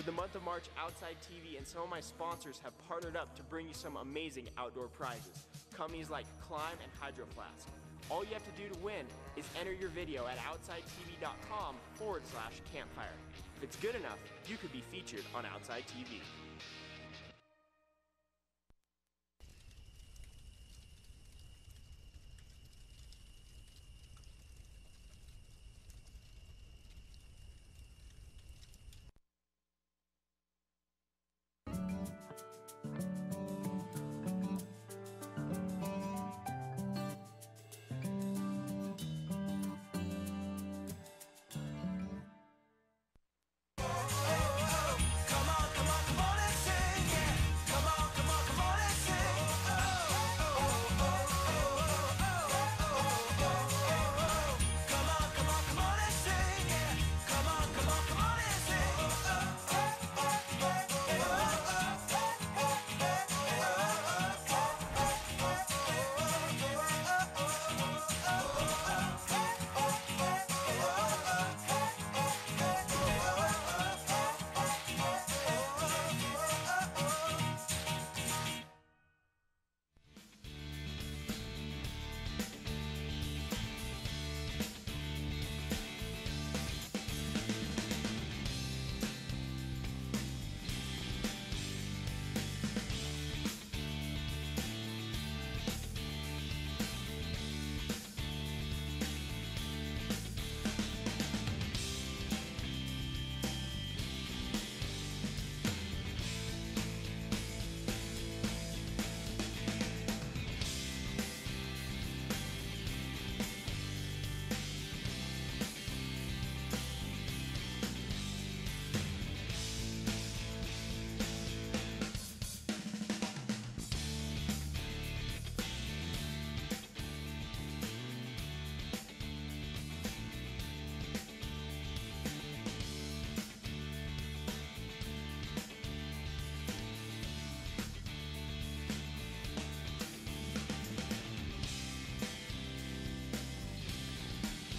the month of March, Outside TV and some of my sponsors have partnered up to bring you some amazing outdoor prizes. Companies like Climb and Hydro Flask. All you have to do to win is enter your video at OutsideTV.com/campfire. If it's good enough, you could be featured on Outside TV.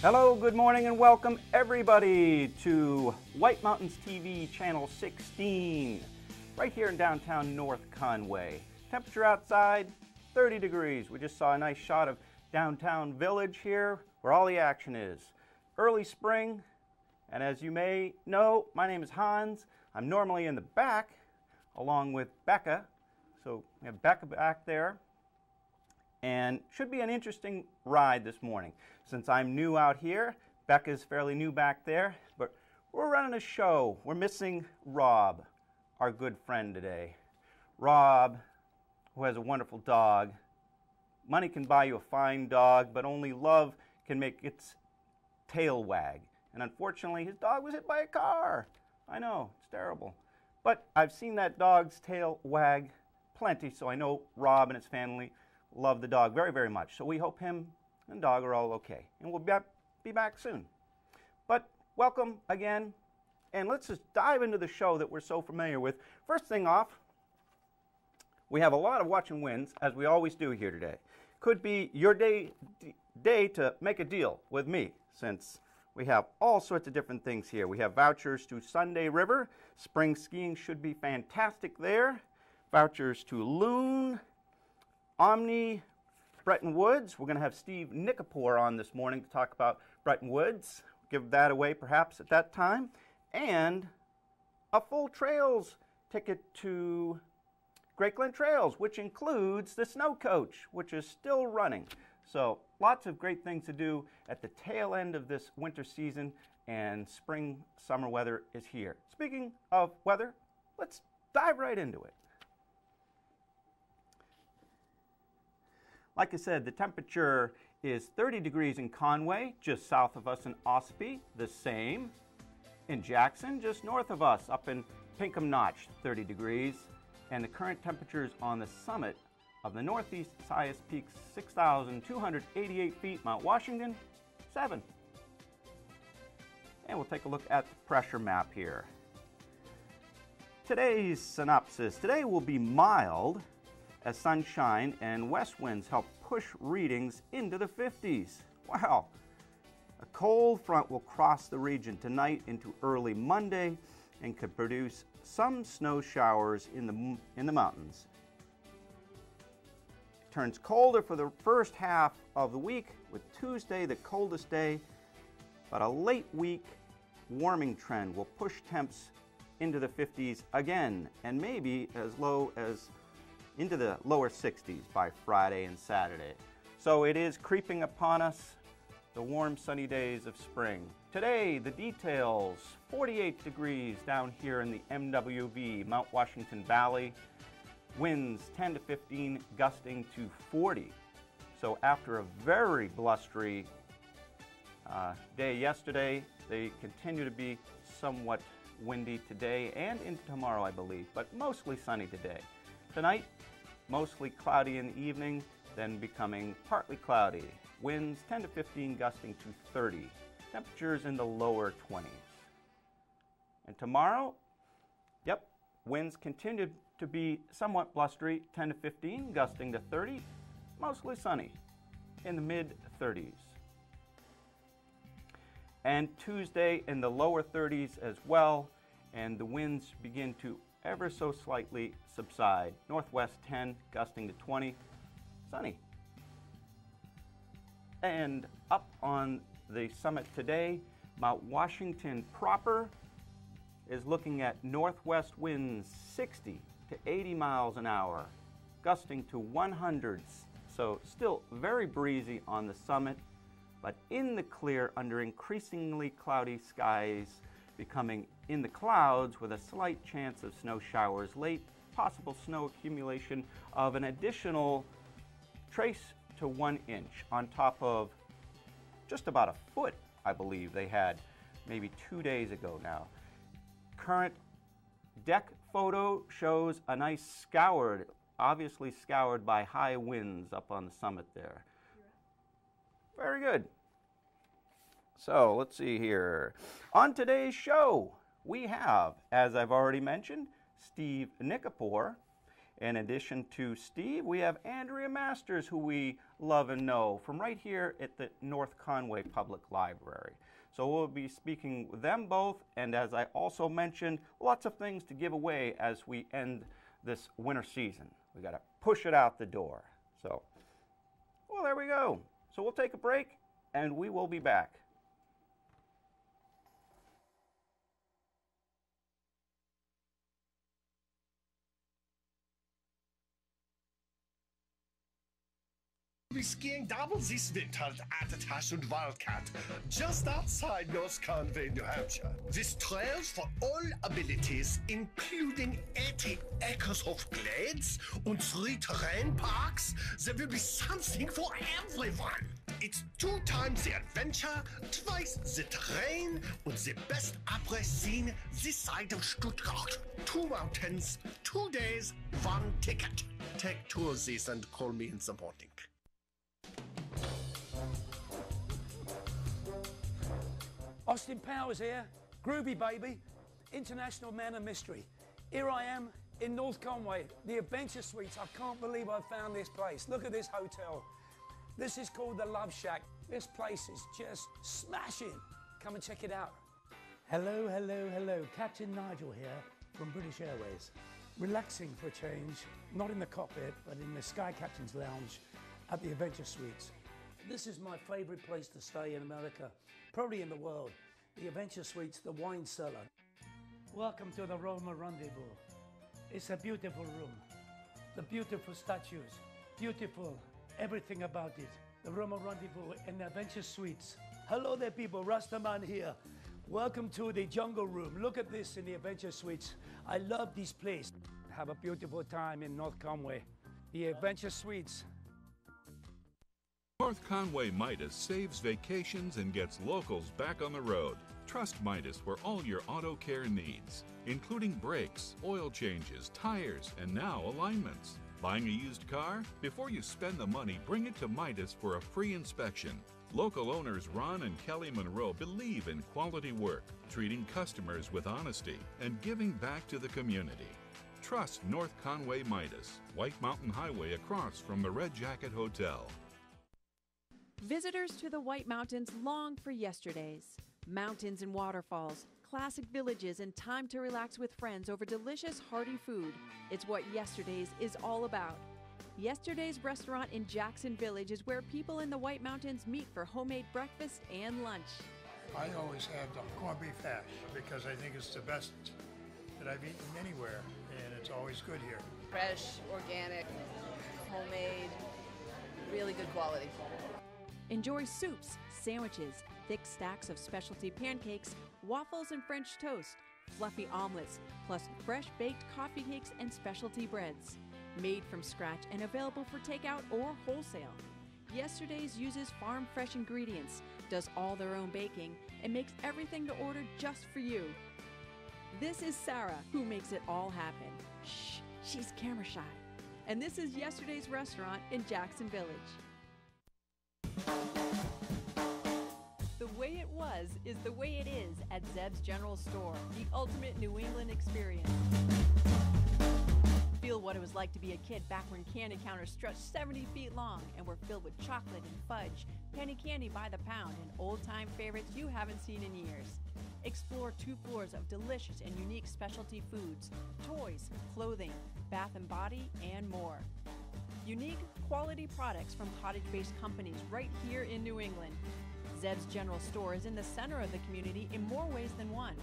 Hello, good morning, and welcome everybody to White Mountains TV Channel 16, right here in downtown North Conway. Temperature outside, 30 degrees. We just saw a nice shot of downtown Village here, where all the action is. Early spring, and as you may know, my name is Hans. I'm normally in the back, along with Becca. So we have Becca back there. And should be an interesting ride this morning. Since I'm new out here, Becca's fairly new back there, but we're running a show. We're missing Rob, our good friend today. Rob, who has a wonderful dog. Money can buy you a fine dog, but only love can make its tail wag. And unfortunately, his dog was hit by a car. I know, it's terrible. But I've seen that dog's tail wag plenty, so I know Rob and his family love the dog very, very much. So we hope him and dog are all okay. And we'll be back soon. But welcome again. And let's just dive into the show that we're so familiar with. First thing off, we have a lot of watch and wins, as we always do here today. Could be your day to make a deal with me, since we have all sorts of different things here. We have vouchers to Sunday River. Spring skiing should be fantastic there. Vouchers to Loon, Omni, Bretton Woods. We're going to have Steve Nikipour on this morning to talk about Bretton Woods. Give that away perhaps at that time. And a full trails ticket to Great Glen Trails, which includes the Snow Coach, which is still running. So lots of great things to do at the tail end of this winter season, and spring, summer weather is here. Speaking of weather, let's dive right into it. Like I said, the temperature is 30 degrees in Conway, just south of us in Ossipee. The same in Jackson, just north of us, up in Pinkham Notch, 30 degrees. And the current temperatures on the summit of the Northeast highest peak, 6,288 feet, Mount Washington, 7. And we'll take a look at the pressure map here. Today's synopsis. Today will be mild as sunshine and west winds help push readings into the 50s. Wow. A cold front will cross the region tonight into early Monday, and could produce some snow showers in the mountains. It turns colder for the first half of the week, with Tuesday the coldest day, but a late week warming trend will push temps into the 50s again, and maybe as low as into the lower 60s by Friday and Saturday. So it is creeping upon us, the warm sunny days of spring. Today, the details: 48 degrees down here in the MWV, Mount Washington Valley. Winds 10 to 15, gusting to 40. So after a very blustery day yesterday, they continue to be somewhat windy today and into tomorrow, I believe, but mostly sunny today. Tonight, mostly cloudy in the evening, then becoming partly cloudy. Winds 10 to 15, gusting to 30. Temperatures in the lower 20s. And tomorrow, yep, winds continue to be somewhat blustery, 10 to 15, gusting to 30. Mostly sunny in the mid-30s. And Tuesday in the lower 30s as well, and the winds begin to ever so slightly subside. Northwest 10, gusting to 20, sunny. And up on the summit today, Mount Washington proper is looking at northwest winds 60 to 80 miles an hour, gusting to 100s. So still very breezy on the summit, but in the clear under increasingly cloudy skies, becoming in the clouds with a slight chance of snow showers late, possible snow accumulation of an additional trace to 1 inch on top of just about a foot, I believe they had maybe 2 days ago now. Current deck photo shows a nice scoured, obviously scoured by high winds up on the summit there. Very good. So let's see here. On today's show, we have, as I've already mentioned, Steve Nikifor. In addition to Steve, we have Andrea Masters, who we love and know from right here at the North Conway Public Library. So we'll be speaking with them both, and as I also mentioned, lots of things to give away as we end this winter season. We got to push it out the door. So, well, there we go. So we'll take a break, and we will be back. Be skiing doubles this winter at Attash and Wildcat, just outside North Conway, New Hampshire. This trails for all abilities, including 80 acres of glades and 3 terrain parks. There will be something for everyone. It's 2 times the adventure, twice the terrain, and the best après scene this side of Stuttgart. 2 mountains, 2 days, 1 ticket. Take 2 of these and call me in the morning. Austin Powers here, groovy baby, international man of mystery. Here I am in North Conway, the Adventure Suites. I can't believe I found this place. Look at this hotel. This is called the Love Shack. This place is just smashing. Come and check it out. Hello, hello, hello. Captain Nigel here from British Airways. Relaxing for a change, not in the cockpit, but in the Sky Captain's Lounge at the Adventure Suites. This is my favorite place to stay in America, probably in the world. The Adventure Suites, the wine cellar. Welcome to the Roma Rendezvous. It's a beautiful room. The beautiful statues, beautiful everything about it. The Roma Rendezvous and the Adventure Suites. Hello there people, Rastaman here. Welcome to the Jungle Room. Look at this in the Adventure Suites. I love this place. Have a beautiful time in North Conway. The Adventure Suites. North Conway Midas saves vacations and gets locals back on the road. Trust Midas for all your auto care needs, including brakes, oil changes, tires, and now alignments. Buying a used car? Before you spend the money, bring it to Midas for a free inspection. Local owners Ron and Kelly Monroe believe in quality work, treating customers with honesty, and giving back to the community. Trust North Conway Midas, White Mountain Highway across from the Red Jacket Hotel. Visitors to the White Mountains long for yesterdays. Mountains and waterfalls, classic villages and time to relax with friends over delicious, hearty food. It's what Yesterday's is all about. Yesterday's restaurant in Jackson Village is where people in the White Mountains meet for homemade breakfast and lunch. I always have the corned beef hash because I think it's the best that I've eaten anywhere, and it's always good here. Fresh, organic, homemade, really good quality. Enjoy soups, sandwiches, thick stacks of specialty pancakes, waffles and French toast, fluffy omelets, plus fresh baked coffee cakes and specialty breads. Made from scratch and available for takeout or wholesale. Yesterday's uses farm fresh ingredients, does all their own baking, and makes everything to order just for you. This is Sarah, who makes it all happen. Shh, she's camera shy. And this is Yesterday's restaurant in Jackson Village. The way it was is the way it is at Zeb's General Store, the ultimate New England experience. Feel what it was like to be a kid back when candy counters stretched 70 feet long and were filled with chocolate and fudge, penny candy by the pound, and old-time favorites you haven't seen in years. Explore 2 floors of delicious and unique specialty foods, toys, clothing, bath and body, and more. Unique, quality products from cottage-based companies right here in New England. Zeb's General Store is in the center of the community in more ways than one,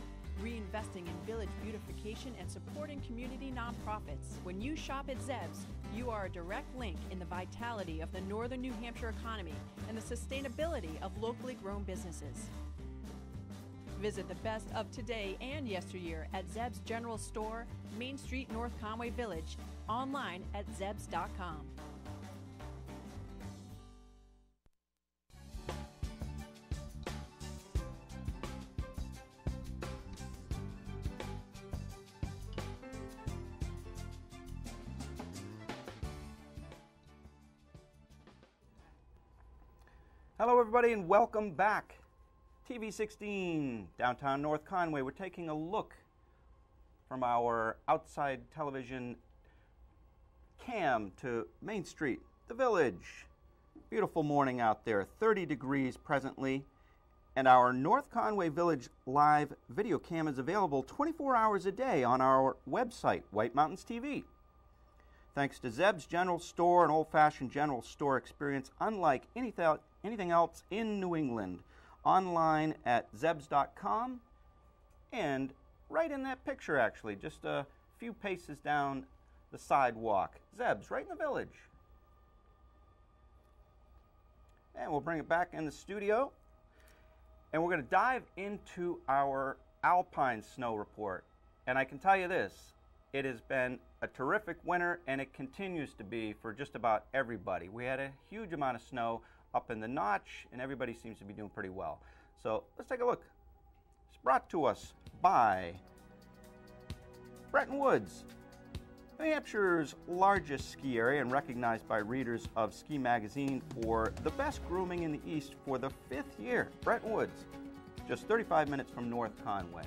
reinvesting in village beautification and supporting community nonprofits. When you shop at Zeb's, you are a direct link in the vitality of the northern New Hampshire economy and the sustainability of locally grown businesses. Visit the best of today and yesteryear at Zeb's General Store, Main Street, North Conway Village, online at zebs.com. Hello everybody and welcome back. TV 16, downtown North Conway. We're taking a look from our outside television cam to Main Street, the village. Beautiful morning out there, 30 degrees presently. And our North Conway Village live video cam is available 24 hours a day on our website, White Mountains TV. Thanks to Zeb's General Store, an old-fashioned general store experience unlike anything else in New England. Online at zebs.com, and right in that picture actually, just a few paces down the sidewalk. Zebs, right in the village. And we'll bring it back in the studio, and we're going to dive into our alpine snow report. And I can tell you this, it has been a terrific winter, and it continues to be for just about everybody. We had a huge amount of snow up in the Notch, and everybody seems to be doing pretty well. So let's take a look. It's brought to us by Bretton Woods, New Hampshire's largest ski area and recognized by readers of Ski Magazine for the best grooming in the East for the 5th year. Bretton Woods, just 35 minutes from North Conway.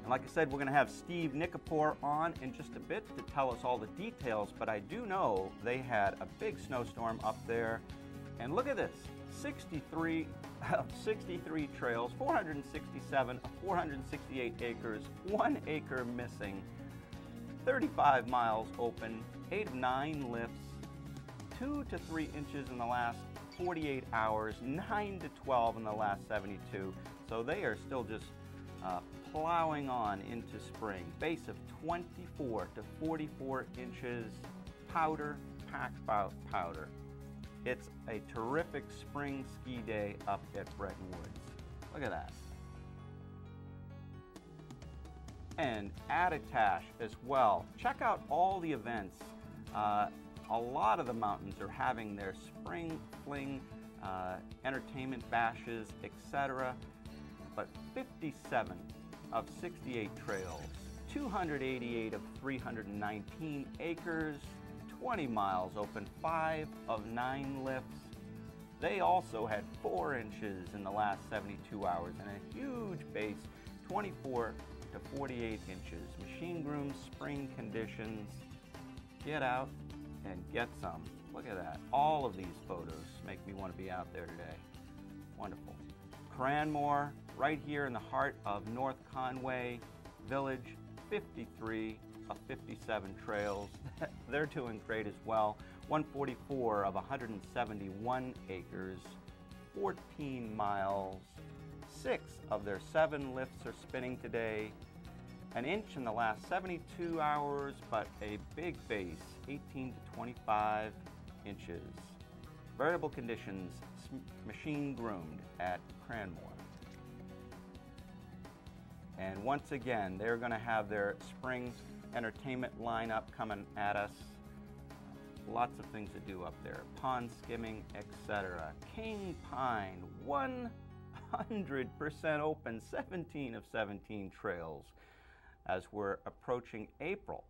And like I said, we're going to have Steve Nikifor on in just a bit to tell us all the details, but I do know they had a big snowstorm up there. And look at this, 63 trails, 467 of 468 acres, 1 acre missing, 35 miles open, 8 of 9 lifts, 2 to 3 inches in the last 48 hours, 9 to 12 in the last 72. So they are still just plowing on into spring. Base of 24 to 44 inches, powder, packed powder. It's a terrific spring ski day up at Bretton Woods. Look at that. And Attitash as well. Check out all the events. A lot of the mountains are having their spring fling, entertainment bashes, etc. But 57 of 68 trails, 288 of 319 acres, 20 miles open, 5 of 9 lifts. They also had 4 inches in the last 72 hours and a huge base, 24 to 48 inches. Machine grooms, spring conditions. Get out and get some. Look at that. All of these photos make me want to be out there today. Wonderful. Cranmore, right here in the heart of North Conway Village, 53 of 57 trails. They're doing great as well. 144 of 171 acres, 14 miles. 6 of their 7 lifts are spinning today. An inch in the last 72 hours, but a big base, 18 to 25 inches. Variable conditions, machine groomed at Cranmore. And once again, they're going to have their spring entertainment lineup coming at us. Lots of things to do up there. Pond skimming, etc. King Pine, 100% open, 17 of 17 trails. As we're approaching April,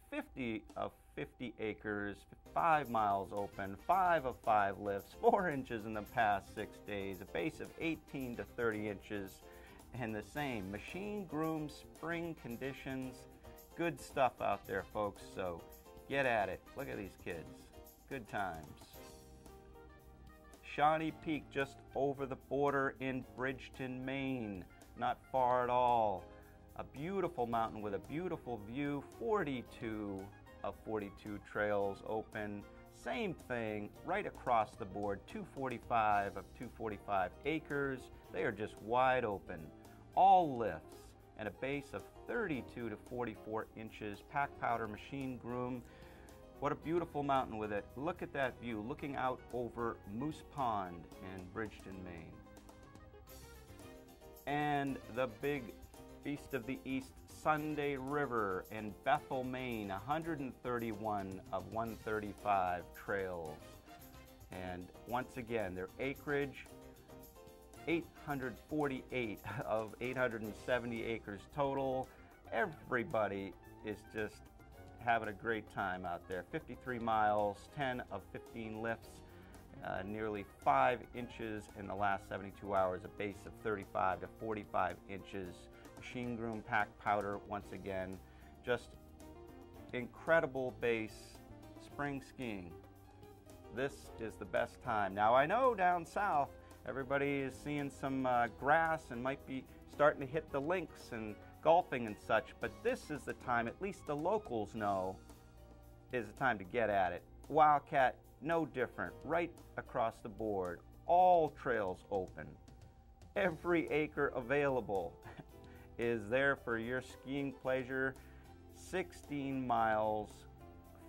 50 of 50 acres, 5 miles open, 5 of 5 lifts, 4 inches in the past 6 days, a base of 18 to 30 inches, and the same machine groomed spring conditions. Good stuff out there, folks, so get at it. Look at these kids. Good times. Shawnee Peak, just over the border in Bridgeton, Maine. Not far at all. A beautiful mountain with a beautiful view. 42 of 42 trails open. Same thing right across the board. 245 of 245 acres. They are just wide open. All lifts and a base of 32 to 44 inches. Pack powder, machine groom. What a beautiful mountain with it. Look at that view, looking out over Moose Pond in Bridgeton, Maine. And the big Feast of the East, Sunday River in Bethel, Maine, 131 of 135 trails. And once again, their acreage, 848 of 870 acres total. Everybody is just having a great time out there. 53 miles, 10 of 15 lifts, nearly 5 inches in the last 72 hours, a base of 35 to 45 inches. Machine groom, pack powder, once again. Just incredible base. Spring skiing. This is the best time. Now I know down south everybody is seeing some grass and might be starting to hit the links and golfing and such, but this is the time, at least the locals know, is the time to get at it. Wildcat, no different, right across the board. All trails open. Every acre available is there for your skiing pleasure. 16 miles,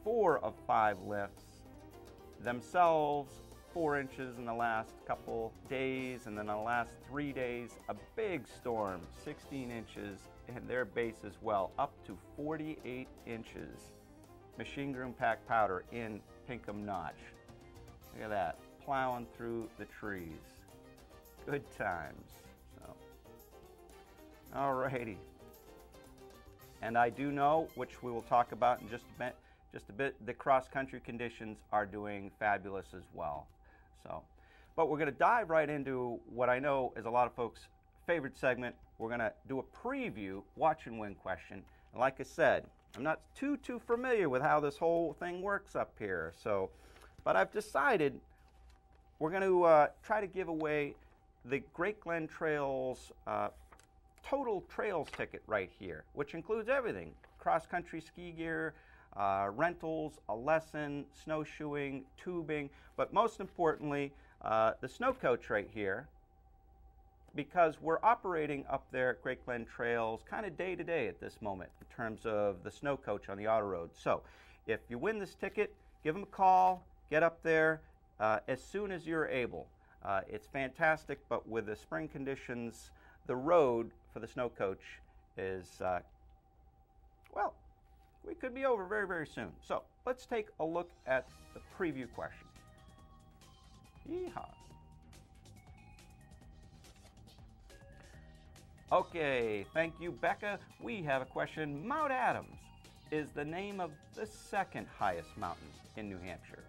4 of 5 lifts. Themselves, 4 inches in the last couple days, and then the last 3 days, a big storm, 16 inches, and their base as well, up to 48 inches. Machine groom pack powder in Pinkham Notch. Look at that, plowing through the trees. Good times. So, alrighty. And I do know, which we will talk about in just a bit, the cross-country conditions are doing fabulous as well. So, but we're going to dive right into what I know is a lot of folks' favorite segment. We're going to do a preview, watch and win question. And like I said, I'm not too familiar with how this whole thing works up here. So, but I've decided we're going to try to give away the Great Glen Trails total trails ticket right here, which includes everything: cross-country ski gear, rentals, a lesson, snowshoeing, tubing, but most importantly, the snow coach right here, because we're operating up there at Great Glen Trails kind of day to day at this moment in terms of the snow coach on the auto road. So if you win this ticket, give them a call, get up there as soon as you're able. It's fantastic, but with the spring conditions, the road for the snow coach is, well, we could be over very, very soon. So let's take a look at the preview question. Yeehaw. Okay, thank you, Becca. We have a question. Mount Adams is the name of the second highest mountain in New Hampshire.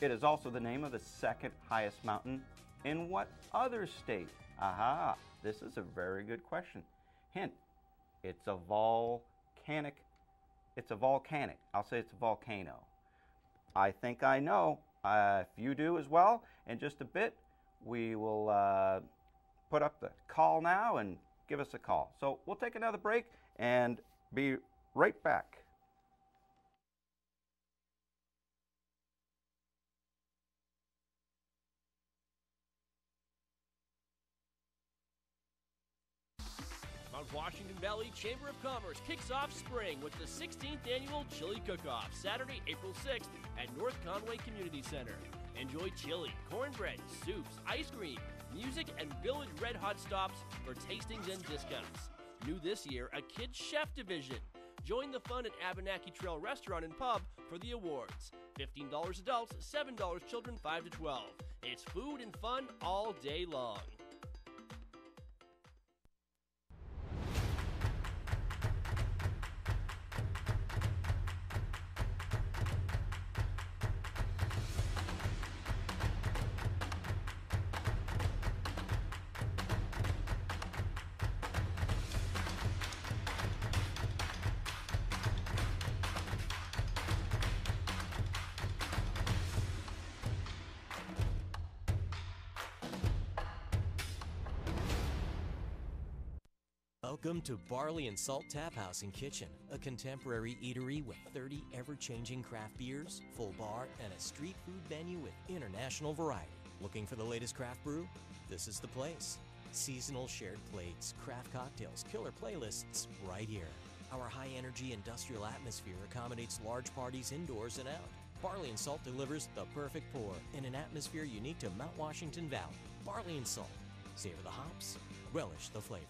It is also the name of the second highest mountain in what other state? Aha, this is a very good question. Hint, it's a volcanic. I'll say it's a volcano. I think I know. If you do as well, in just a bit, we will put up the call now and give us a call. So we'll take another break and be right back. Mount Washington Valley Chamber of Commerce kicks off spring with the 16th annual Chili Cook-Off, Saturday, April 6th at North Conway Community Center. Enjoy chili, cornbread, soups, ice cream, music, and Village Red Hot stops for tastings and discounts. New this year, a kids chef division. Join the fun at Abenaki Trail Restaurant and Pub for the awards. $15 adults, $7 children 5 to 12. It's food and fun all day long. Welcome to Barley and Salt Tap House and Kitchen, a contemporary eatery with 30 ever-changing craft beers, full bar, and a street food menu with international variety. Looking for the latest craft brew? This is the place. Seasonal shared plates, craft cocktails, killer playlists, right here. Our high-energy industrial atmosphere accommodates large parties indoors and out. Barley and Salt delivers the perfect pour in an atmosphere unique to Mount Washington Valley. Barley and Salt. Savor the hops, relish the flavor.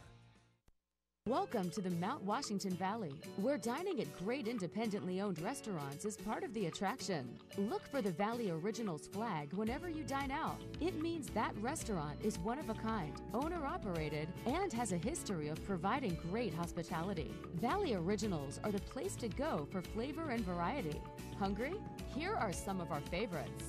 Welcome to the Mount Washington Valley, where dining at great independently owned restaurants is part of the attraction. Look for the Valley Originals flag whenever you dine out. It means that restaurant is one of a kind, owner-operated, and has a history of providing great hospitality. Valley Originals are the place to go for flavor and variety. Hungry? Here are some of our favorites.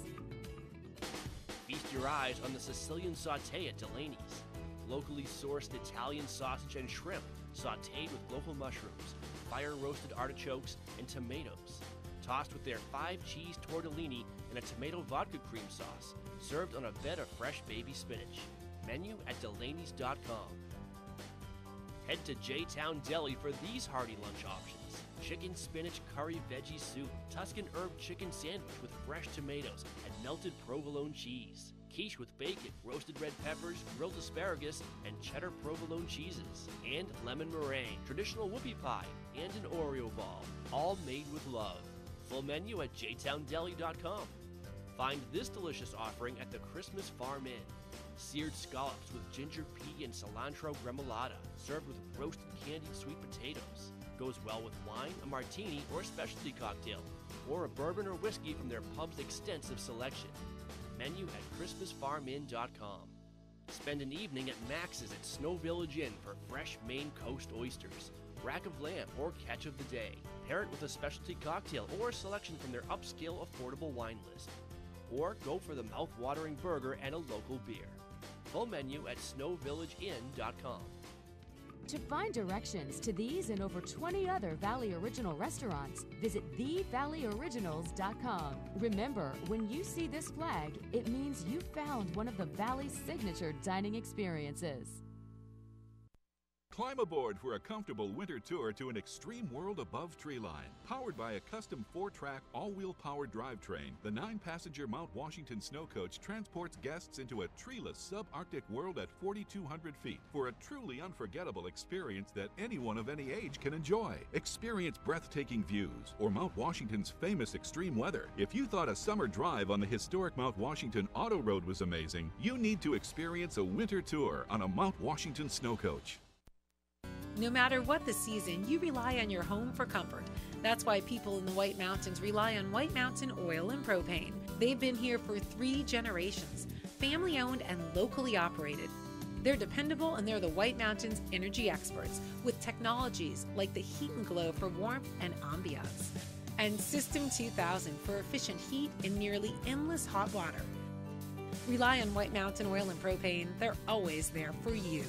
Feast your eyes on the Sicilian Sauté at Delaney's. Locally sourced Italian sausage and shrimp, sautéed with local mushrooms, fire-roasted artichokes, and tomatoes. Tossed with their 5-cheese tortellini and a tomato vodka cream sauce, served on a bed of fresh baby spinach. Menu at Delaney's.com. Head to J-Town Deli for these hearty lunch options. Chicken spinach curry veggie soup, Tuscan herb chicken sandwich with fresh tomatoes and melted provolone cheese. Quiche with bacon, roasted red peppers, grilled asparagus, and cheddar provolone cheeses. And lemon meringue, traditional whoopie pie, and an Oreo ball, all made with love. Full menu at jtowndeli.com. Find this delicious offering at the Christmas Farm Inn. Seared scallops with ginger pea and cilantro gremolata, served with roasted candied sweet potatoes. Goes well with wine, a martini, or a specialty cocktail, or a bourbon or whiskey from their pub's extensive selection. Menu at ChristmasFarmInn.com. Spend an evening at Max's at Snow Village Inn for fresh Maine Coast oysters, rack of lamb, or catch of the day. Pair it with a specialty cocktail or a selection from their upscale affordable wine list. Or go for the mouth-watering burger and a local beer. Full menu at SnowVillageInn.com. To find directions to these and over 20 other Valley Original restaurants, visit TheValleyOriginals.com. Remember, when you see this flag, it means you found one of the Valley's signature dining experiences. Climb aboard for a comfortable winter tour to an extreme world above treeline. Powered by a custom 4-track, all-wheel powered drivetrain, the 9-passenger Mount Washington Snow Coach transports guests into a treeless subarctic world at 4,200 feet for a truly unforgettable experience that anyone of any age can enjoy. Experience breathtaking views or Mount Washington's famous extreme weather. If you thought a summer drive on the historic Mount Washington Auto Road was amazing, you need to experience a winter tour on a Mount Washington Snow Coach. No matter what the season, you rely on your home for comfort. That's why people in the White Mountains rely on White Mountain Oil and Propane. They've been here for 3 generations, family-owned and locally operated. They're dependable and they're the White Mountains energy experts with technologies like the Heat and Glow for warmth and ambiance, and System 2000 for efficient heat and nearly endless hot water. Rely on White Mountain Oil and Propane. They're always there for you.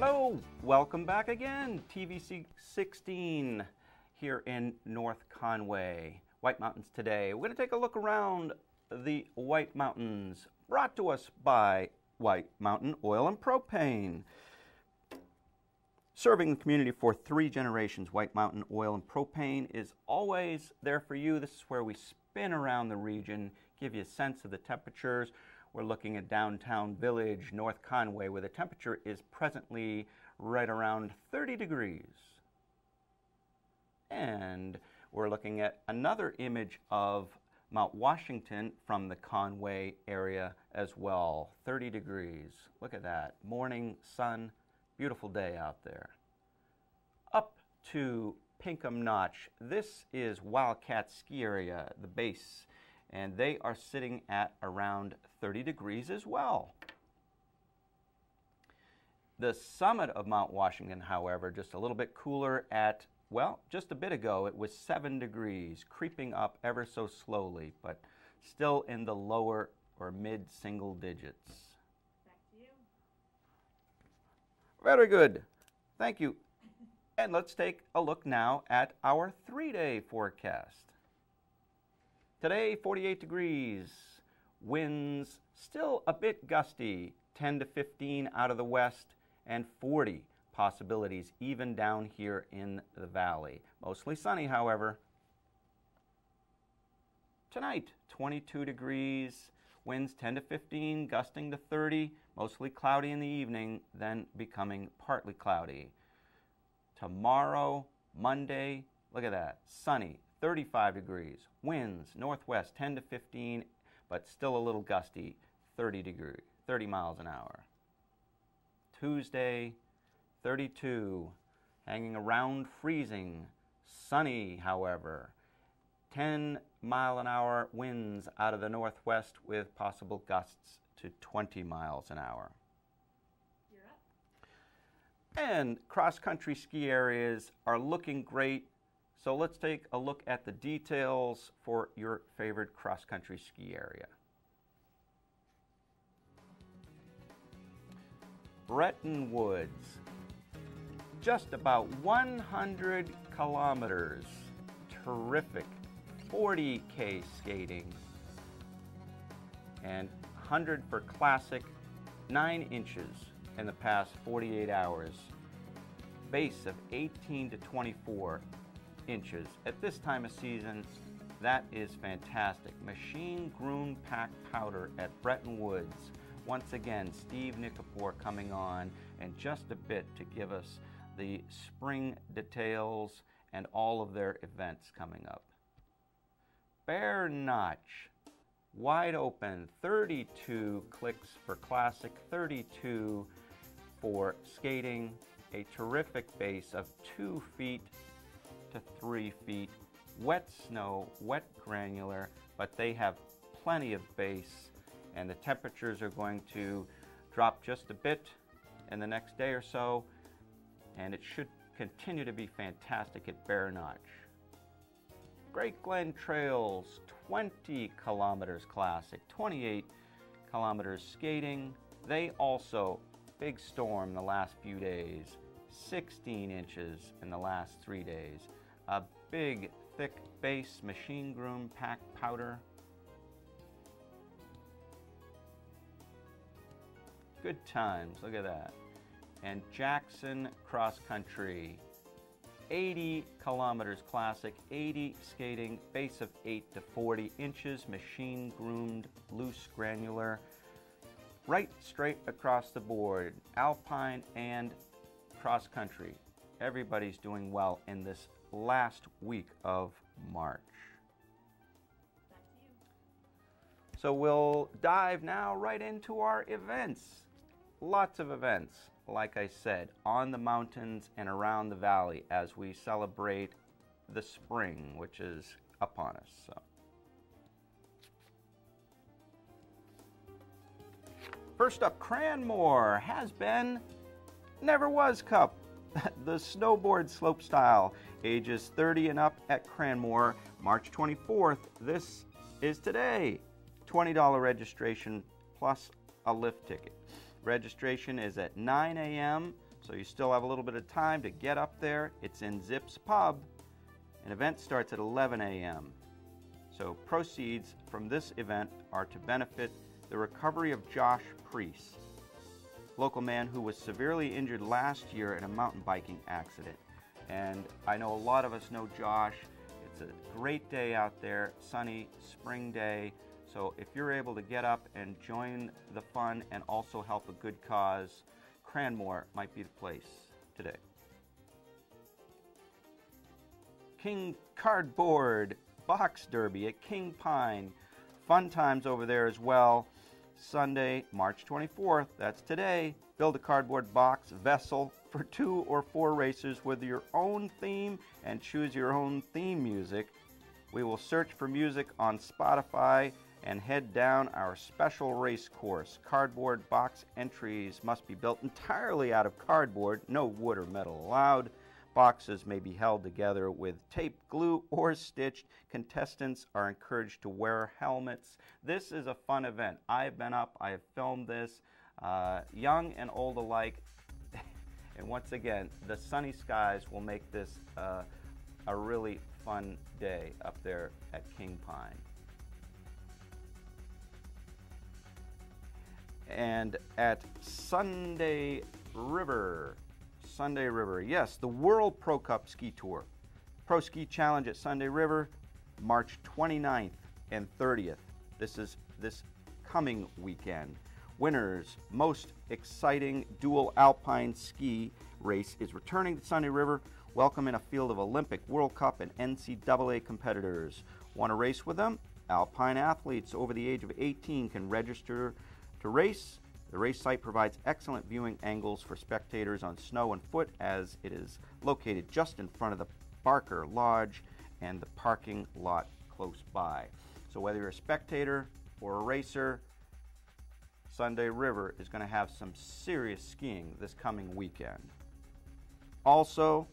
Hello, welcome back again. TVC 16 here in North Conway. White Mountains today. We're going to take a look around the White Mountains, brought to us by White Mountain Oil and Propane. Serving the community for 3 generations, White Mountain Oil and Propane is always there for you. This is where we spin around the region, give you a sense of the temperatures. We're looking at downtown Village, North Conway, where the temperature is presently right around 30 degrees. And we're looking at another image of Mount Washington from the Conway area as well. 30 degrees. Look at that. Morning sun. Beautiful day out there. Up to Pinkham Notch. This is Wildcat Ski Area, the base, and they are sitting at around 30 degrees as well. The summit of Mount Washington, however, just a little bit cooler at, well, just a bit ago it was 7 degrees, creeping up ever so slowly, but still in the lower or mid-single digits. Very good. Thank you. And let's take a look now at our 3-day forecast. Today, 48 degrees. Winds still a bit gusty, 10 to 15 out of the west, and 40 possibilities even down here in the valley. Mostly sunny, however. Tonight, 22 degrees. Winds 10 to 15, gusting to 30, mostly cloudy in the evening, then becoming partly cloudy. Tomorrow, Monday, look at that, sunny, 35 degrees. Winds northwest 10 to 15, but still a little gusty, 30 miles an hour. Tuesday, 32, hanging around freezing, sunny, however. 10-mile-an-hour winds out of the northwest with possible gusts to 20 miles an hour. You're up. And cross-country ski areas are looking great, so let's take a look at the details for your favorite cross-country ski area. Bretton Woods, just about 100 kilometers, terrific. 40K skating, and 100 for classic, 9 inches in the past 48 hours. Base of 18 to 24 inches. At this time of season, that is fantastic. Machine groomed packed powder at Bretton Woods. Once again, Steve Nikifor coming on in just a bit to give us the spring details and all of their events coming up. Bear Notch, wide open, 32 clicks for classic, 32 for skating, a terrific base of 2 feet to 3 feet, wet snow, wet granular, but they have plenty of base, and the temperatures are going to drop just a bit in the next day or so, and it should continue to be fantastic at Bear Notch. Great Glen Trails, 20 kilometers classic, 28 kilometers skating. They also, big storm the last few days, 16 inches in the last 3 days. A big, thick base, machine groom packed powder. Good times, look at that. And Jackson Cross Country, 80 kilometers classic, 80 skating, base of 8 to 40 inches, machine groomed, loose granular, right straight across the board, alpine and cross country. Everybody's doing well in this last week of March. Back to you. So we'll dive now right into our events. Lots of events, like I said, on the mountains and around the valley as we celebrate the spring, which is upon us. So. First up, Cranmore has been, never was Cup. The snowboard slopestyle, ages 30 and up at Cranmore, March 24th. This is today. $20 registration plus a lift ticket. Registration is at 9 a.m. So you still have a little bit of time to get up there. It's in Zips Pub. An event starts at 11 a.m. So proceeds from this event are to benefit the recovery of Josh Priest, local man who was severely injured last year in a mountain biking accident. And I know a lot of us know Josh. It's a great day out there, sunny spring day. So if you're able to get up and join the fun and also help a good cause, Cranmore might be the place today. King Cardboard Box Derby at King Pine. Fun times over there as well. Sunday, March 24th, that's today. Build a cardboard box vessel for 2 or 4 racers with your own theme and choose your own theme music. We will search for music on Spotify and head down our special race course. Cardboard box entries must be built entirely out of cardboard, no wood or metal allowed. Boxes may be held together with tape, glue, or stitched. Contestants are encouraged to wear helmets. This is a fun event. I've been up, I have filmed this, young and old alike. And once again, the sunny skies will make this a really fun day up there at King Pine. And at Sunday River, yes, the World Pro Cup Ski Tour. Pro Ski Challenge at Sunday River, March 29th and 30th. This is this coming weekend. Winners, most exciting dual alpine ski race is returning to Sunday River. Welcome in a field of Olympic, World Cup, and NCAA competitors. Want to race with them? Alpine athletes over the age of 18 can register to race. The race site provides excellent viewing angles for spectators on snow and foot, as it is located just in front of the Barker Lodge and the parking lot close by. So whether you're a spectator or a racer, Sunday River is going to have some serious skiing this coming weekend. Also,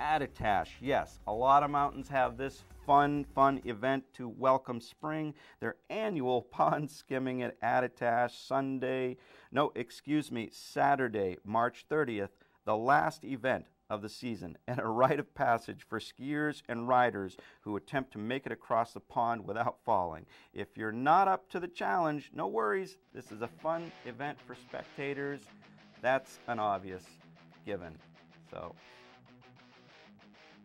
Attitash. Yes, a lot of mountains have this fun event to welcome spring. Their annual pond skimming at Attitash Saturday, March 30th, the last event of the season, and a rite of passage for skiers and riders who attempt to make it across the pond without falling. If you're not up to the challenge, no worries. This is a fun event for spectators. That's an obvious given. So,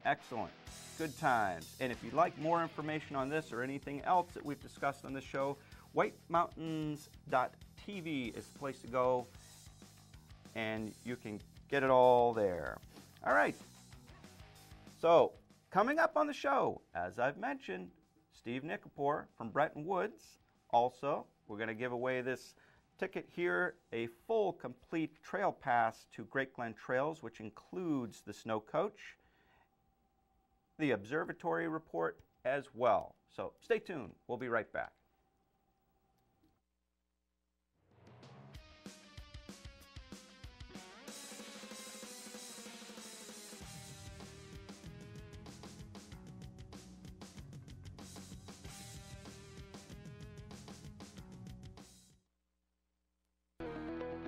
excellent. Good times. And if you'd like more information on this or anything else that we've discussed on the show, whitemountains.tv is the place to go, and you can get it all there. All right. So, coming up on the show, as I've mentioned, Steve Nikipour from Bretton Woods. Also, we're going to give away this ticket here, a full, complete trail pass to Great Glen Trails, which includes the snow coach, the observatory report as well. So stay tuned. We'll be right back.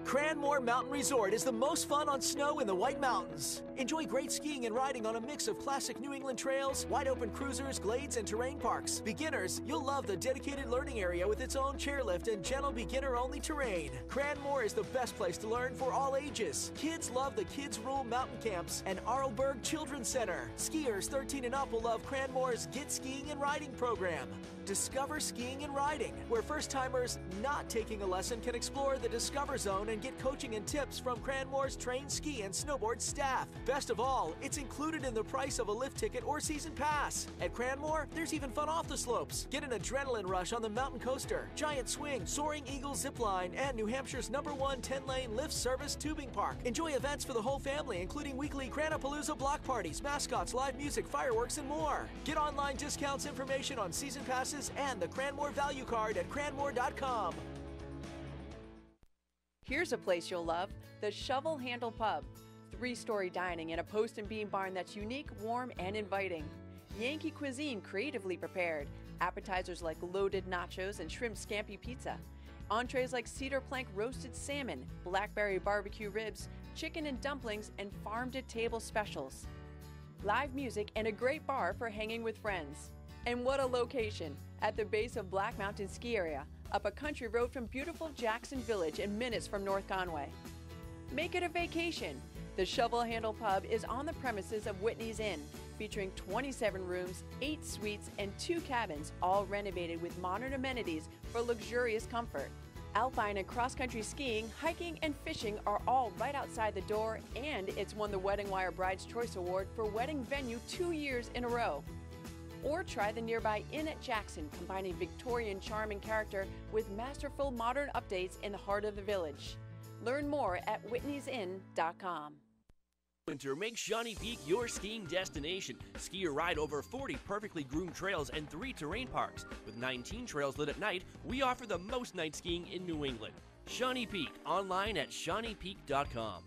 Cranmore Mountain Resort is the most fun on snow in the White Mountains. Enjoy great skiing and riding on a mix of classic New England trails, wide-open cruisers, glades, and terrain parks. Beginners, you'll love the dedicated learning area with its own chairlift and gentle beginner-only terrain. Cranmore is the best place to learn for all ages. Kids love the Kids Rule Mountain Camps and Arlberg Children's Center. Skiers 13 and up will love Cranmore's Get Skiing and Riding program. Discover Skiing and Riding, where first-timers not taking a lesson can explore the Discover Zone and get coaching and tips from Cranmore's trained ski and snowboard staff. Best of all, it's included in the price of a lift ticket or season pass. At Cranmore, there's even fun off the slopes. Get an adrenaline rush on the mountain coaster, giant swing, Soaring Eagle zip line, and New Hampshire's #1 10-lane lift service tubing park. Enjoy events for the whole family, including weekly Cranapalooza block parties, mascots, live music, fireworks, and more. Get online discounts, information on season passes, and the Cranmore value card at cranmore.com. Here's a place you'll love, the Shovel Handle Pub. 3-story dining in a post and beam barn that's unique, warm, and inviting. Yankee cuisine creatively prepared. Appetizers like loaded nachos and shrimp scampi pizza. Entrees like cedar plank roasted salmon, blackberry barbecue ribs, chicken and dumplings, and farm-to-table specials. Live music and a great bar for hanging with friends. And what a location! At the base of Black Mountain Ski Area, up a country road from beautiful Jackson Village and minutes from North Conway. Make it a vacation. The Shovel Handle Pub is on the premises of Whitney's Inn, featuring 27 rooms, 8 suites, and 2 cabins, all renovated with modern amenities for luxurious comfort. Alpine and cross-country skiing, hiking, and fishing are all right outside the door, and it's won the Wedding Wire Bride's Choice Award for wedding venue 2 years in a row. Or try the nearby Inn at Jackson, combining Victorian charm and character with masterful modern updates in the heart of the village. Learn more at whitneysinn.com. Winter, make Shawnee Peak your skiing destination. Ski or ride over 40 perfectly groomed trails and 3 terrain parks. With 19 trails lit at night, we offer the most night skiing in New England. Shawnee Peak, online at shawneepeak.com.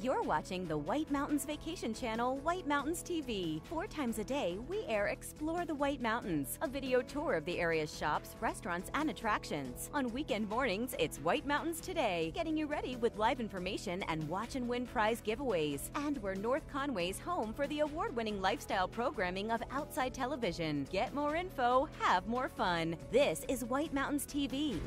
You're watching the White Mountains Vacation Channel, White Mountains TV. 4 times a day, we air Explore the White Mountains, a video tour of the area's shops, restaurants, and attractions. On weekend mornings, it's White Mountains Today, getting you ready with live information and watch and win prize giveaways. And we're North Conway's home for the award-winning lifestyle programming of Outside Television. Get more info, have more fun. This is White Mountains TV.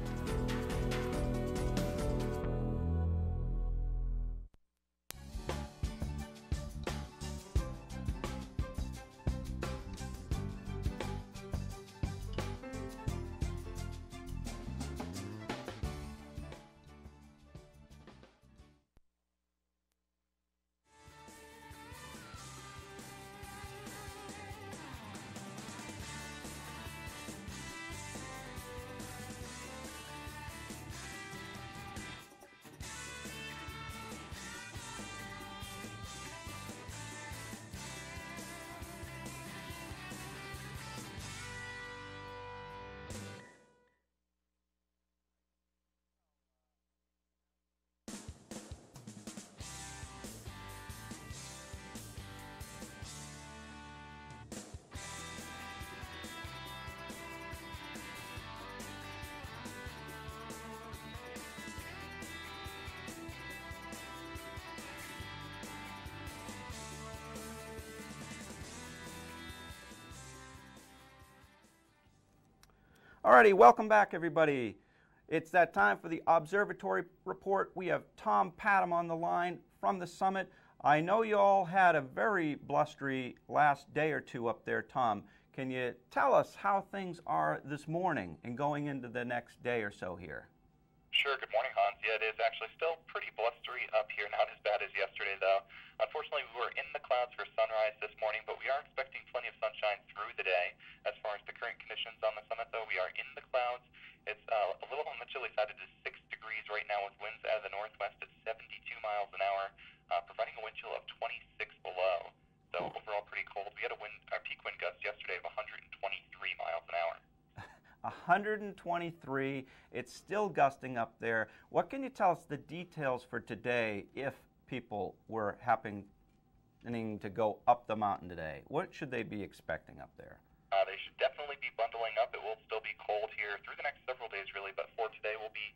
Alrighty, welcome back everybody. It's that time for the Observatory Report. We have Tom Padham on the line from the summit. I know you all had a very blustery last day or two up there, Tom. Can you tell us how things are this morning and going into the next day or so here? Sure. Good morning, Hans. Yeah, it is actually still pretty blustery up here. Not as bad as yesterday, though. Unfortunately, we were in the clouds for sunrise this morning, but we are expecting plenty of sunshine through the day. As far as the current conditions on the summit, though, we are in the clouds. It's a little on the chilly side. It is 6 degrees right now with winds out of the northwest at 72 miles an hour, providing a wind chill of 26 below. So overall pretty cold. We had our peak wind gust yesterday of 123 miles an hour. 123. It's still gusting up there. What can you tell us the details for today if people were happening to go up the mountain today? What should they be expecting up there? They should definitely be bundling up. It will still be cold here through the next several days, really, but for today we'll be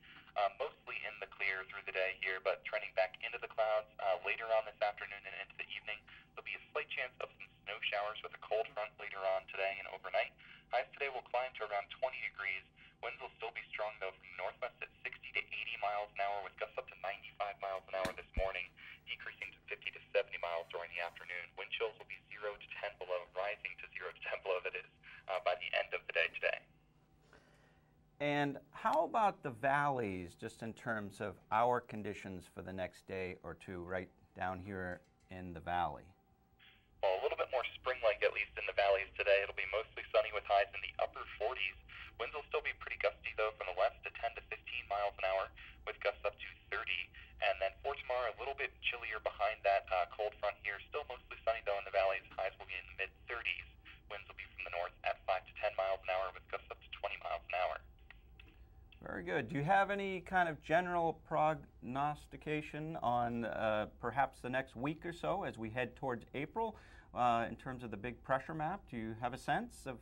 mostly in the clear through the day here, but trending back into the clouds later on this afternoon and into the evening. There'll be a slight chance of some snow showers with a cold front later on today and overnight. Highs today will climb to around 20 degrees. Winds will still be strong, though, from the northwest at 60 to 80 miles an hour, with gusts up to 95 miles an hour this morning, decreasing to 50 to 70 miles during the afternoon. Wind chills will be 0 to 10 below, rising to 0 to 10 below, that is, by the end of the day today. And how about the valleys, just in terms of our conditions for the next day or two, right down here in the valley? Well, a little bit more spring-like, at least in the valleys today. It'll be mostly sunny with highs in the upper 40s. Winds will still be though, from the west to 10 to 15 miles an hour with gusts up to 30. And then for tomorrow, a little bit chillier behind that cold front here. Still mostly sunny, though, in the valleys. Highs will be in the mid-30s. Winds will be from the north at 5 to 10 miles an hour with gusts up to 20 miles an hour. Very good. Do you have any kind of general prognostication on perhaps the next week or so as we head towards April in terms of the big pressure map? Do you have a sense of?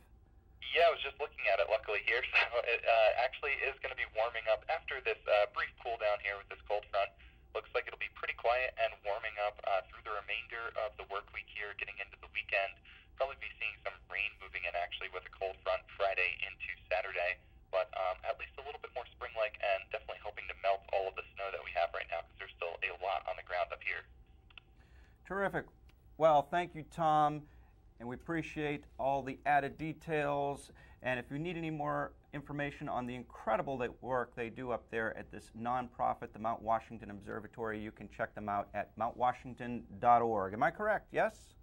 Yeah, I was just looking at it, luckily, here. So it actually is going to be warming up after this brief cool down here with this cold front. Looks like it'll be pretty quiet and warming up through the remainder of the work week here, getting into the weekend. Probably be seeing some rain moving in, actually, with a cold front Friday into Saturday. But at least a little bit more spring-like, and definitely hoping to melt all of the snow that we have right now, because there's still a lot on the ground up here. Terrific. Well, thank you, Tom, and we appreciate all the added details. And if you need any more information on the incredible work they do up there at this nonprofit, the Mount Washington Observatory, you can check them out at mountwashington.org. Am I correct? Yes?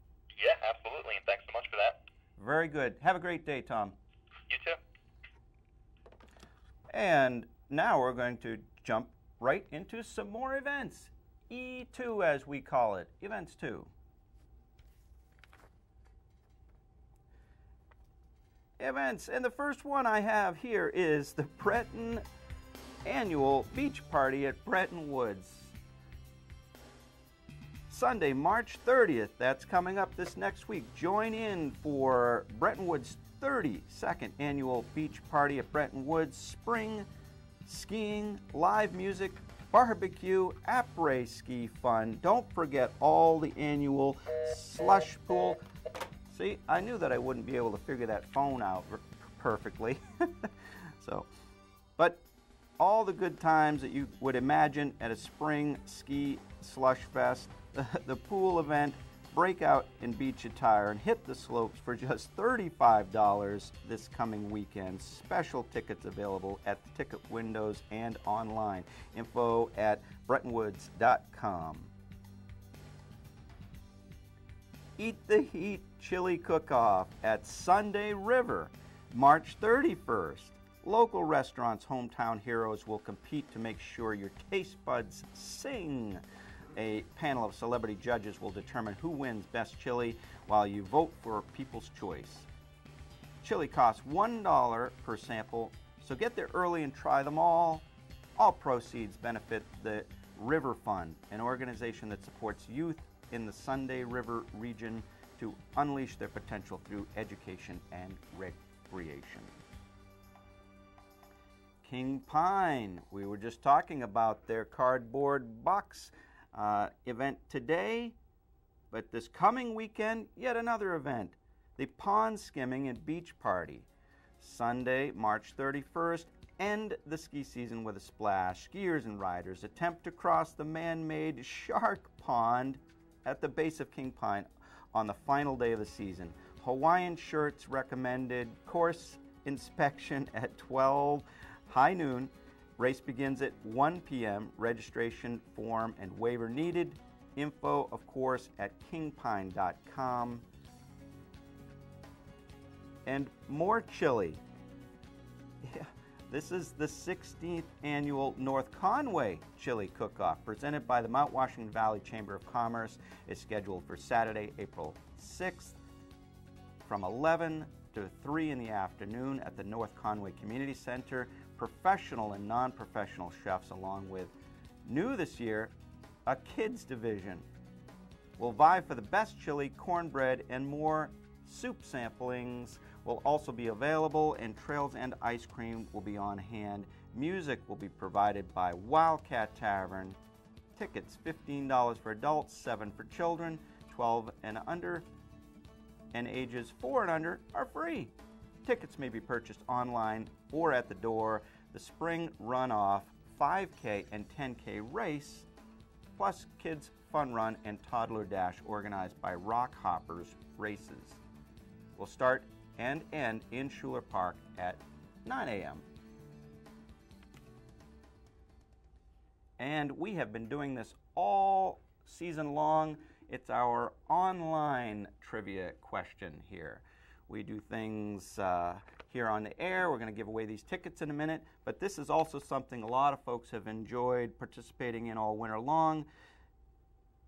Yeah, absolutely, and thanks so much for that. Very good. Have a great day, Tom. You too. And now we're going to jump right into some more events. E2, as we call it, Events 2. Events, and the first one I have here is the Breton Annual Beach Party at Breton Woods. Sunday, March 30th, that's coming up this next week. Join in for Breton Woods' 32nd Annual Beach Party at Breton Woods. Spring, skiing, live music, barbecue, après-ski fun. Don't forget all the annual slush pool. See, I knew that I wouldn't be able to figure that phone out perfectly. But all the good times that you would imagine at a spring ski slush fest, the pool event, break out in beach attire and hit the slopes for just $35 this coming weekend. Special tickets available at the ticket windows and online. Info at bretonwoods.com. Eat the Heat Chili Cook-Off at Sunday River, March 31st. Local restaurants' hometown heroes will compete to make sure your taste buds sing. A panel of celebrity judges will determine who wins best chili while you vote for People's Choice. Chili costs $1 per sample, so get there early and try them all. All proceeds benefit the River Fund, an organization that supports youth in the Sunday River region to unleash their potential through education and recreation. King Pine, we were just talking about their cardboard box event today, but this coming weekend, yet another event, the Pond Skimming and Beach Party. Sunday, March 31st, end the ski season with a splash. Skiers and riders attempt to cross the man-made Shark Pond at the base of King Pine on the final day of the season. Hawaiian shirts recommended, course inspection at 12, high noon. Race begins at 1 p.m. Registration form and waiver needed. Info, of course, at kingpine.com. And more chili. Yeah, this is the 16th annual North Conway Chili Cook-Off presented by the Mount Washington Valley Chamber of Commerce. It's scheduled for Saturday, April 6th from 11 to 3 in the afternoon at the North Conway Community Center. Professional and non-professional chefs, along with, new this year, a kids division, will vie for the best chili, cornbread, and more. Soup samplings will also be available, and trails and ice cream will be on hand. Music will be provided by Wildcat Tavern. Tickets $15 for adults, $7 for children, 12 and under, and ages 4 and under are free. Tickets may be purchased online or at the door. The spring runoff, 5K and 10K race, plus kids fun run and toddler dash organized by Rock Hoppers Races, will start and end in Schuler Park at 9 a.m. And we have been doing this all season long. It's our online trivia question here. We do things here on the air. We're going to give away these tickets in a minute, but this is also something a lot of folks have enjoyed participating in all winter long.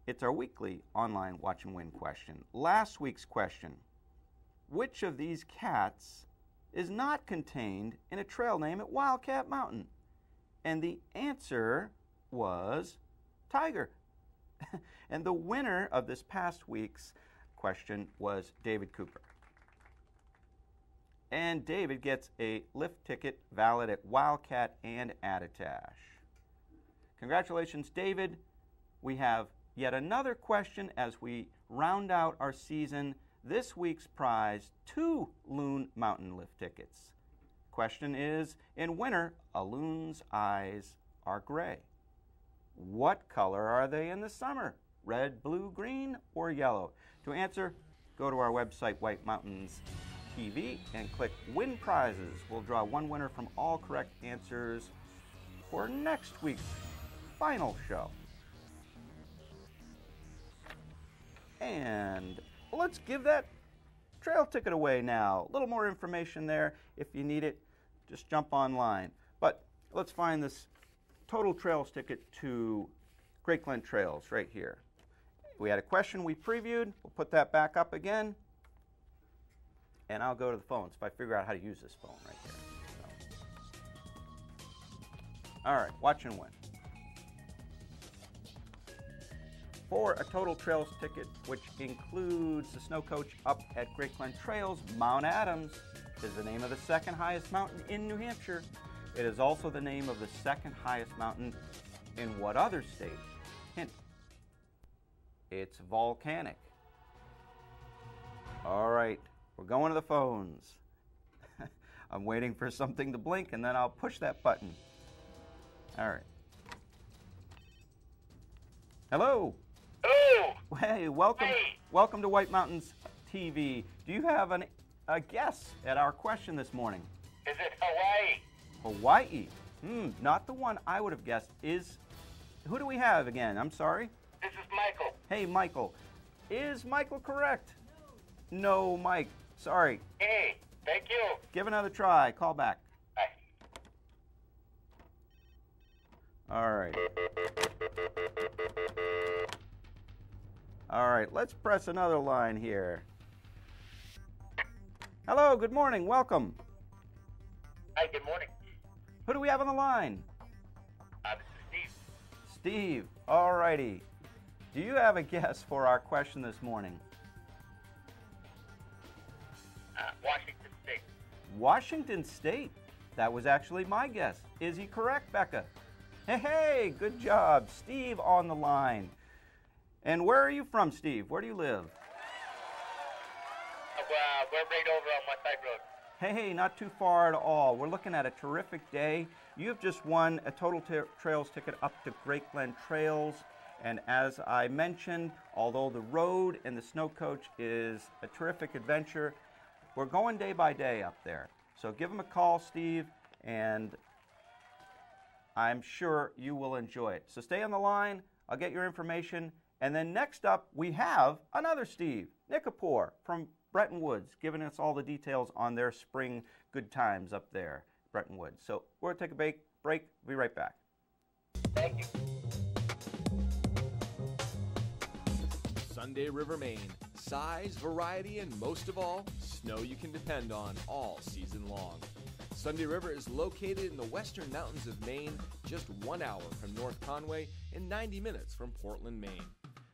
It's our weekly online Watch and Win question. Last week's question, which of these cats is not contained in a trail name at Wildcat Mountain? And the answer was Tiger. And the winner of this past week's question was David Cooper. And David gets a lift ticket valid at Wildcat and Attitash. Congratulations, David. We have yet another question as we round out our season. This week's prize, 2 Loon Mountain lift tickets. Question is, in winter, a loon's eyes are gray. What color are they in the summer? Red, blue, green, or yellow? To answer, go to our website, White Mountains TV, and click Win Prizes. We'll draw one winner from all correct answers for next week's final show. And let's give that trail ticket away now. A little more information there. If you need it, just jump online. But let's find this total trails ticket to Great Glen Trails right here. We had a question we previewed. We'll put that back up again. And I'll go to the phones if I figure out how to use this phone right here. So. All right, Watch and Win. For a total trails ticket, which includes the snow coach up at Great Glen Trails, Mount Adams is the name of the second highest mountain in New Hampshire. It is also the name of the second highest mountain in what other state? Hint. It's volcanic. All right. We're going to the phones. I'm waiting for something to blink, and then I'll push that button. All right. Hello. Hello. Hey, welcome. Hey. Welcome to White Mountains TV. Do you have a guess at our question this morning? Is it Hawaii? Hawaii. Not the one I would have guessed. Who do we have again? I'm sorry. This is Michael. Hey, Michael. Is Michael correct? No, Mike. Sorry. Hey, thank you. Give another try. Call back. Bye. All right. All right, let's press another line here. Hello, good morning. Welcome. Hi, good morning. Who do we have on the line? This is Steve. Steve. All righty. Do you have a guess for our question this morning? Washington State. Washington State. That was actually my guess. Is he correct, Becca? Hey, good job. Steve on the line. And where are you from, Steve? Where do you live? We're right over on West Side Road. Hey, not too far at all. We're looking at a terrific day. You've just won a total trails ticket up to Great Glen Trails. And as I mentioned, although the road and the snow coach is a terrific adventure, we're going day by day up there. So give him a call, Steve, and I'm sure you will enjoy it. So stay on the line. I'll get your information. And then next up, we have another Steve, Nick Kapoor from Bretton Woods, giving us all the details on their spring good times up there, Bretton Woods. So we're going to take a break. We'll be right back. Thank you. Sunday River, Maine. Size, variety, and most of all, snow you can depend on all season long. Sunday River is located in the western mountains of Maine, just 1 hour from North Conway and 90 minutes from Portland, Maine.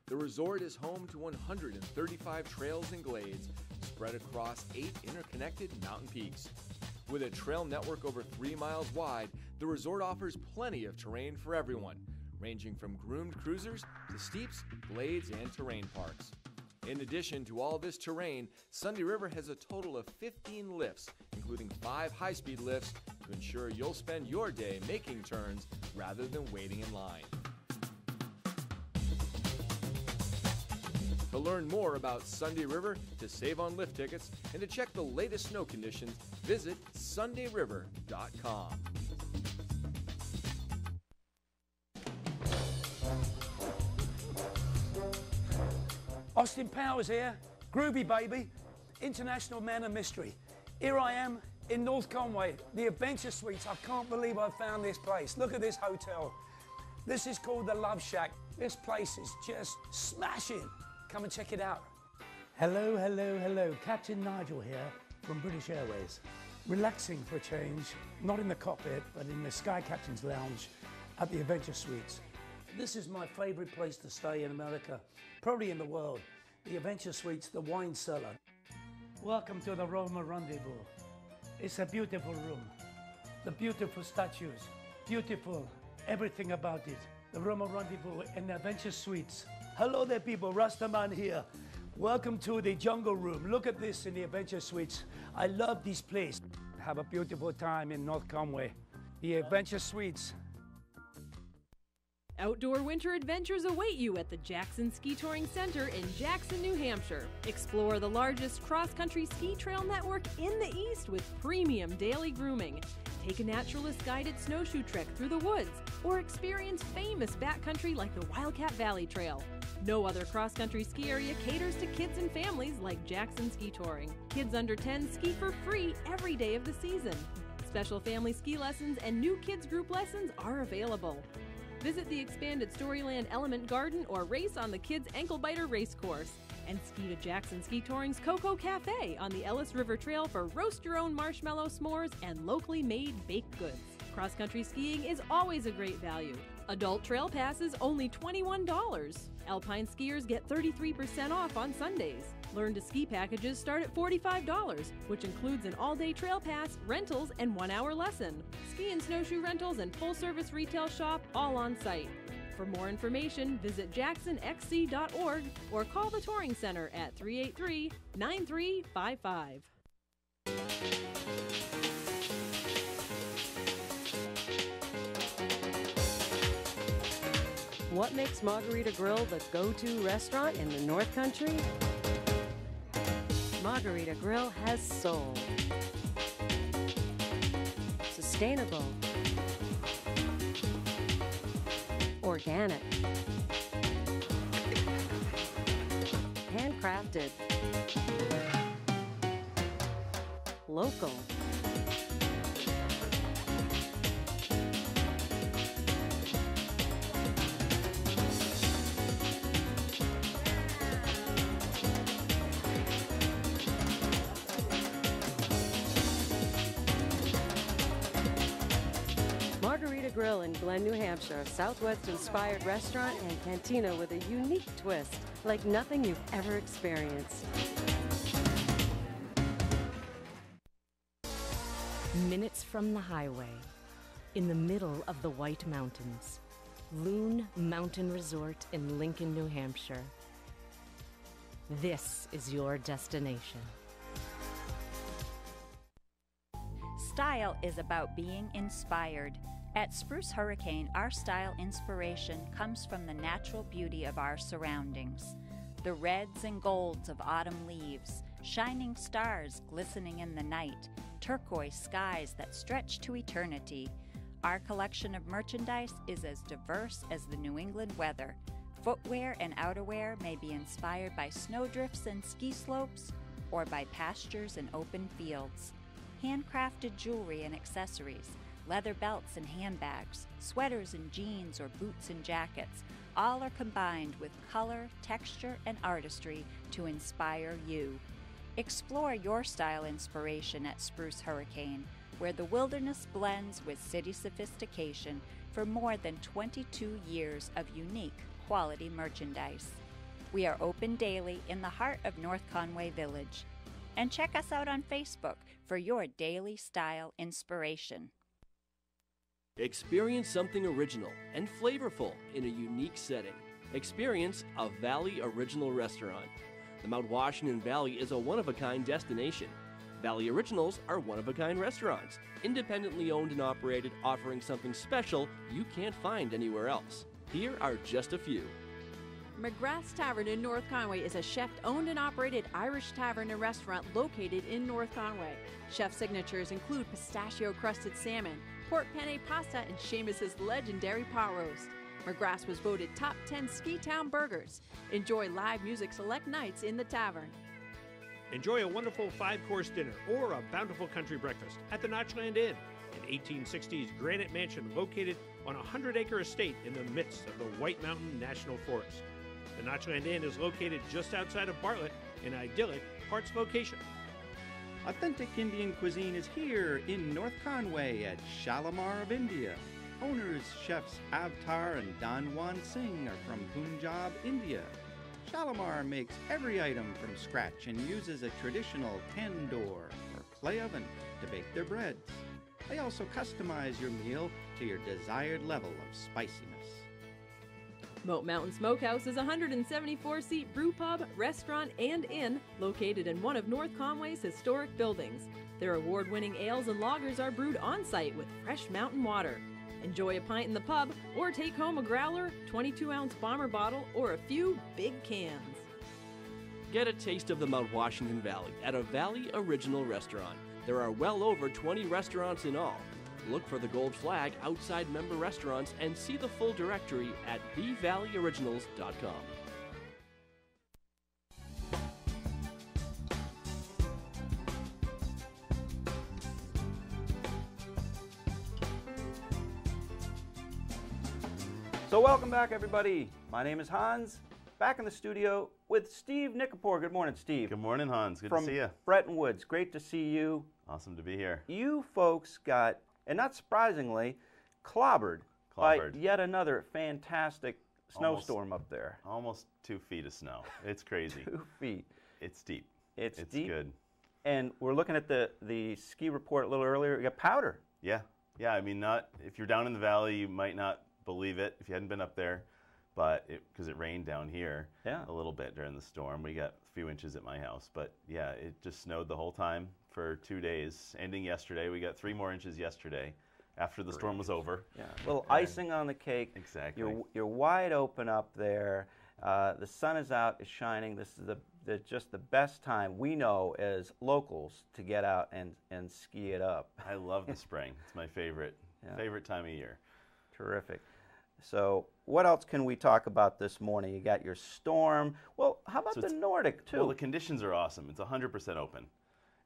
The resort is home to 135 trails and glades spread across 8 interconnected mountain peaks. With a trail network over 3 miles wide, the resort offers plenty of terrain for everyone, ranging from groomed cruisers to steeps, glades, and terrain parks. In addition to all this terrain, Sunday River has a total of 15 lifts, including 5 high-speed lifts, to ensure you'll spend your day making turns rather than waiting in line. To learn more about Sunday River, to save on lift tickets, and to check the latest snow conditions, visit sundayriver.com. Austin Powers here, Groovy Baby, International Man of Mystery. Here I am in North Conway, the Adventure Suites. I can't believe I found this place. Look at this hotel. This is called the Love Shack. This place is just smashing. Come and check it out. Hello, hello, hello. Captain Nigel here from British Airways. Relaxing for a change, not in the cockpit, but in the Sky Captain's Lounge at the Adventure Suites. This is my favorite place to stay in America, probably in the world. The Adventure Suites, the wine cellar. Welcome to the Roma Rendezvous. It's a beautiful room. The beautiful statues, beautiful everything about it. The Roma Rendezvous and the Adventure Suites. Hello there, people. Rastaman here. Welcome to the Jungle Room. Look at this in the Adventure Suites. I love this place. Have a beautiful time in North Conway. The Adventure Suites. Outdoor winter adventures await you at the Jackson Ski Touring Center in Jackson, New Hampshire. Explore the largest cross-country ski trail network in the East with premium daily grooming. Take a naturalist-guided snowshoe trek through the woods or experience famous backcountry like the Wildcat Valley Trail. No other cross-country ski area caters to kids and families like Jackson Ski Touring. Kids under 10 ski for free every day of the season. Special family ski lessons and new kids group lessons are available. Visit the expanded Storyland Element Garden or race on the Kids Ankle Biter Race Course. And ski to Jackson Ski Touring's Coco Cafe on the Ellis River Trail for roast your own marshmallow s'mores and locally made baked goods. Cross-country skiing is always a great value. Adult trail passes only $21. Alpine skiers get 33% off on Sundays. Learn to ski packages start at $45, which includes an all-day trail pass, rentals, and 1-hour lesson. Ski and snowshoe rentals and full-service retail shop all on site. For more information, visit jacksonxc.org or call the Touring Center at 383-9355. What makes Margarita Grill the go-to restaurant in the North Country? Margarita Grill has soul. Sustainable. Organic. Handcrafted. Local. Margarita Grill in Glen, New Hampshire, a Southwest-inspired restaurant and cantina with a unique twist, like nothing you've ever experienced. Minutes from the highway, in the middle of the White Mountains, Loon Mountain Resort in Lincoln, New Hampshire. This is your destination. Style is about being inspired. At Spruce Hurricane, our style inspiration comes from the natural beauty of our surroundings. The reds and golds of autumn leaves, shining stars glistening in the night, turquoise skies that stretch to eternity. Our collection of merchandise is as diverse as the New England weather. Footwear and outerwear may be inspired by snowdrifts and ski slopes or by pastures and open fields. Handcrafted jewelry and accessories, leather belts and handbags, sweaters and jeans or boots and jackets, all are combined with color, texture, and artistry to inspire you. Explore your style inspiration at Spruce Hurricane, where the wilderness blends with city sophistication for more than 22 years of unique quality merchandise. We are open daily in the heart of North Conway Village. And check us out on Facebook for your daily style inspiration. Experience something original and flavorful in a unique setting. Experience a Valley Original restaurant. The Mount Washington Valley is a one-of-a-kind destination. Valley Originals are one-of-a-kind restaurants, independently owned and operated, offering something special you can't find anywhere else. Here are just a few. McGrath's Tavern in North Conway is a chef-owned and operated Irish tavern and restaurant located in North Conway. Chef signatures include pistachio-crusted salmon, pork penne pasta, and Seamus's legendary pot roast. McGrath's was voted top 10 Ski Town burgers. Enjoy live music select nights in the tavern. Enjoy a wonderful 5-course dinner or a bountiful country breakfast at the Notchland Inn, an 1860s granite mansion located on a 100-acre estate in the midst of the White Mountain National Forest. The Notchland Inn is located just outside of Bartlett, an idyllic Harts location. Authentic Indian cuisine is here in North Conway at Shalimar of India. Owners, chefs Avtar and Danwan Singh are from Punjab, India. Shalimar makes every item from scratch and uses a traditional tandoor or clay oven to bake their breads. They also customize your meal to your desired level of spiciness. Moat Mountain Smokehouse is a 174-seat brew pub, restaurant, and inn located in one of North Conway's historic buildings. Their award-winning ales and lagers are brewed on-site with fresh mountain water. Enjoy a pint in the pub or take home a growler, 22-ounce bomber bottle, or a few big cans. Get a taste of the Mount Washington Valley at a Valley Original restaurant. There are well over 20 restaurants in all. Look for the gold flag outside member restaurants and see the full directory at thevalleyoriginals.com. So welcome back, everybody. My name is Hans, back in the studio with Steve Nikipour. Good morning, Steve. Good morning, Hans. Good From to see you. Bretton Woods. Great to see you. Awesome to be here. You folks got, and not surprisingly, clobbered by yet another fantastic snowstorm up there. Almost 2 feet of snow. It's crazy. 2 feet. It's deep. It's deep. Good. And we're looking at the ski report a little earlier. You got powder. Yeah. Yeah, I mean, if you're down in the valley, you might not believe it if you hadn't been up there, but because it rained down here a little bit during the storm. We got a few inches at my house, but yeah, it just snowed the whole time for 2 days, ending yesterday. We got 3 more inches yesterday after the storm was over. Yeah, a little icing on the cake. Exactly. You're wide open up there. The sun is out, is shining. This is just the best time we know as locals to get out and ski it up. I love the spring. It's my favorite time of year. Terrific. So what else can we talk about this morning? You got your storm. Well, how about the Nordic, too? Well, the conditions are awesome. It's 100% open.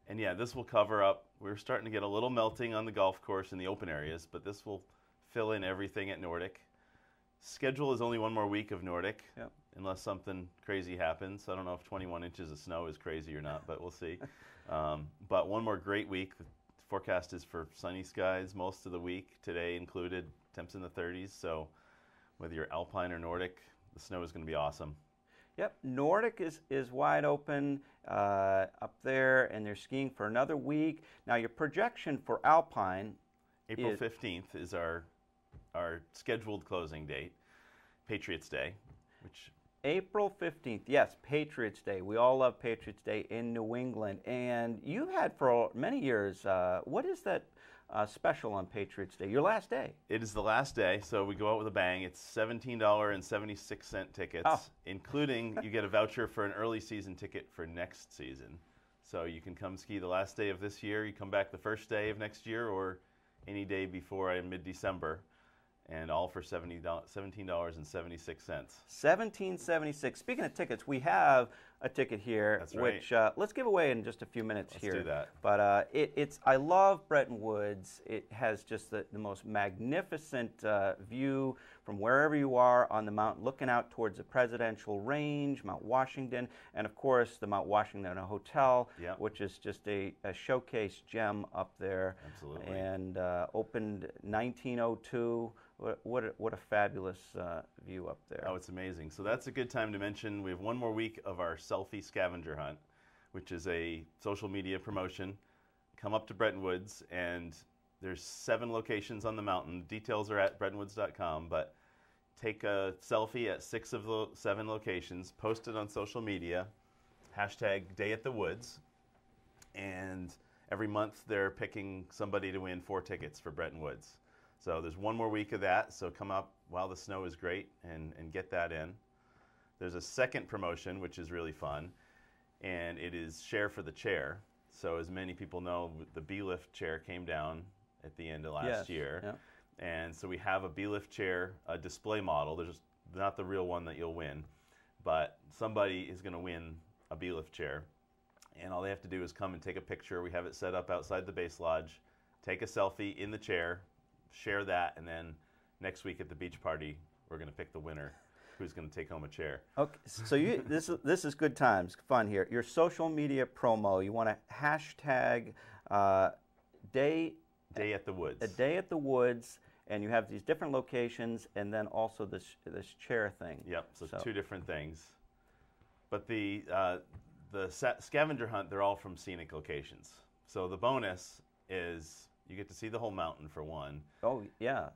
And yeah, this will cover up. We're starting to get a little melting on the golf course in the open areas, but this will fill in everything at Nordic. Schedule is only 1 more week of Nordic, unless something crazy happens. I don't know if 21 inches of snow is crazy or not, but we'll see. But 1 more great week. The forecast is for sunny skies most of the week, today included, temps in the 30s. So whether you're Alpine or Nordic, the snow is going to be awesome. Yep, Nordic is wide open up there, and they're skiing for another week. Now, your projection for Alpine April 15th is our scheduled closing date, Patriots Day, which... April 15th, yes, Patriots Day. We all love Patriots Day in New England. And you had for many years, what is that special on Patriots Day, your last day? It is the last day, so we go out with a bang. It's $17.76 tickets, including you get a voucher for an early season ticket for next season. So you can come ski the last day of this year, you come back the first day of next year, or any day before mid-December, and all for $17.76. $17.76. Speaking of tickets, we have a ticket here, That's right. which let's give away in just a few minutes here. Let's do that. But I love Bretton Woods. It has just the most magnificent view from wherever you are on the mountain, looking out towards the Presidential Range, Mount Washington, and of course the Mount Washington Hotel, which is just a showcase gem up there. Absolutely. And opened 1902. What a fabulous view up there. Oh, it's amazing. So that's a good time to mention we have 1 more week of our selfie scavenger hunt, which is a social media promotion. Come up to Bretton Woods, and there's 7 locations on the mountain. Details are at brettonwoods.com, but take a selfie at 6 of the 7 locations, post it on social media, hashtag Day at the Woods, and every month they're picking somebody to win 4 tickets for Bretton Woods. So there's 1 more week of that, so come up while the snow is great and get that in. There's a second promotion, which is really fun, and it is Share for the Chair. So as many people know, the B-Lift chair came down at the end of last year. Yep. And so we have a B-Lift chair, a display model. There's not the real one that you'll win, but somebody is going to win a B-Lift chair. And all they have to do is come and take a picture. We have it set up outside the base lodge. Take a selfie in the chair, share that, and then next week at the beach party, we're going to pick the winner who's going to take home a chair. Okay, so this is good times, fun here. Your social media promo, you want to hashtag day at the woods. A day at the woods, and you have these different locations, and then also this chair thing. Yep, so 2 different things. But the scavenger hunt, they're all from scenic locations. So the bonus is you get to see the whole mountain for one. Oh, yeah.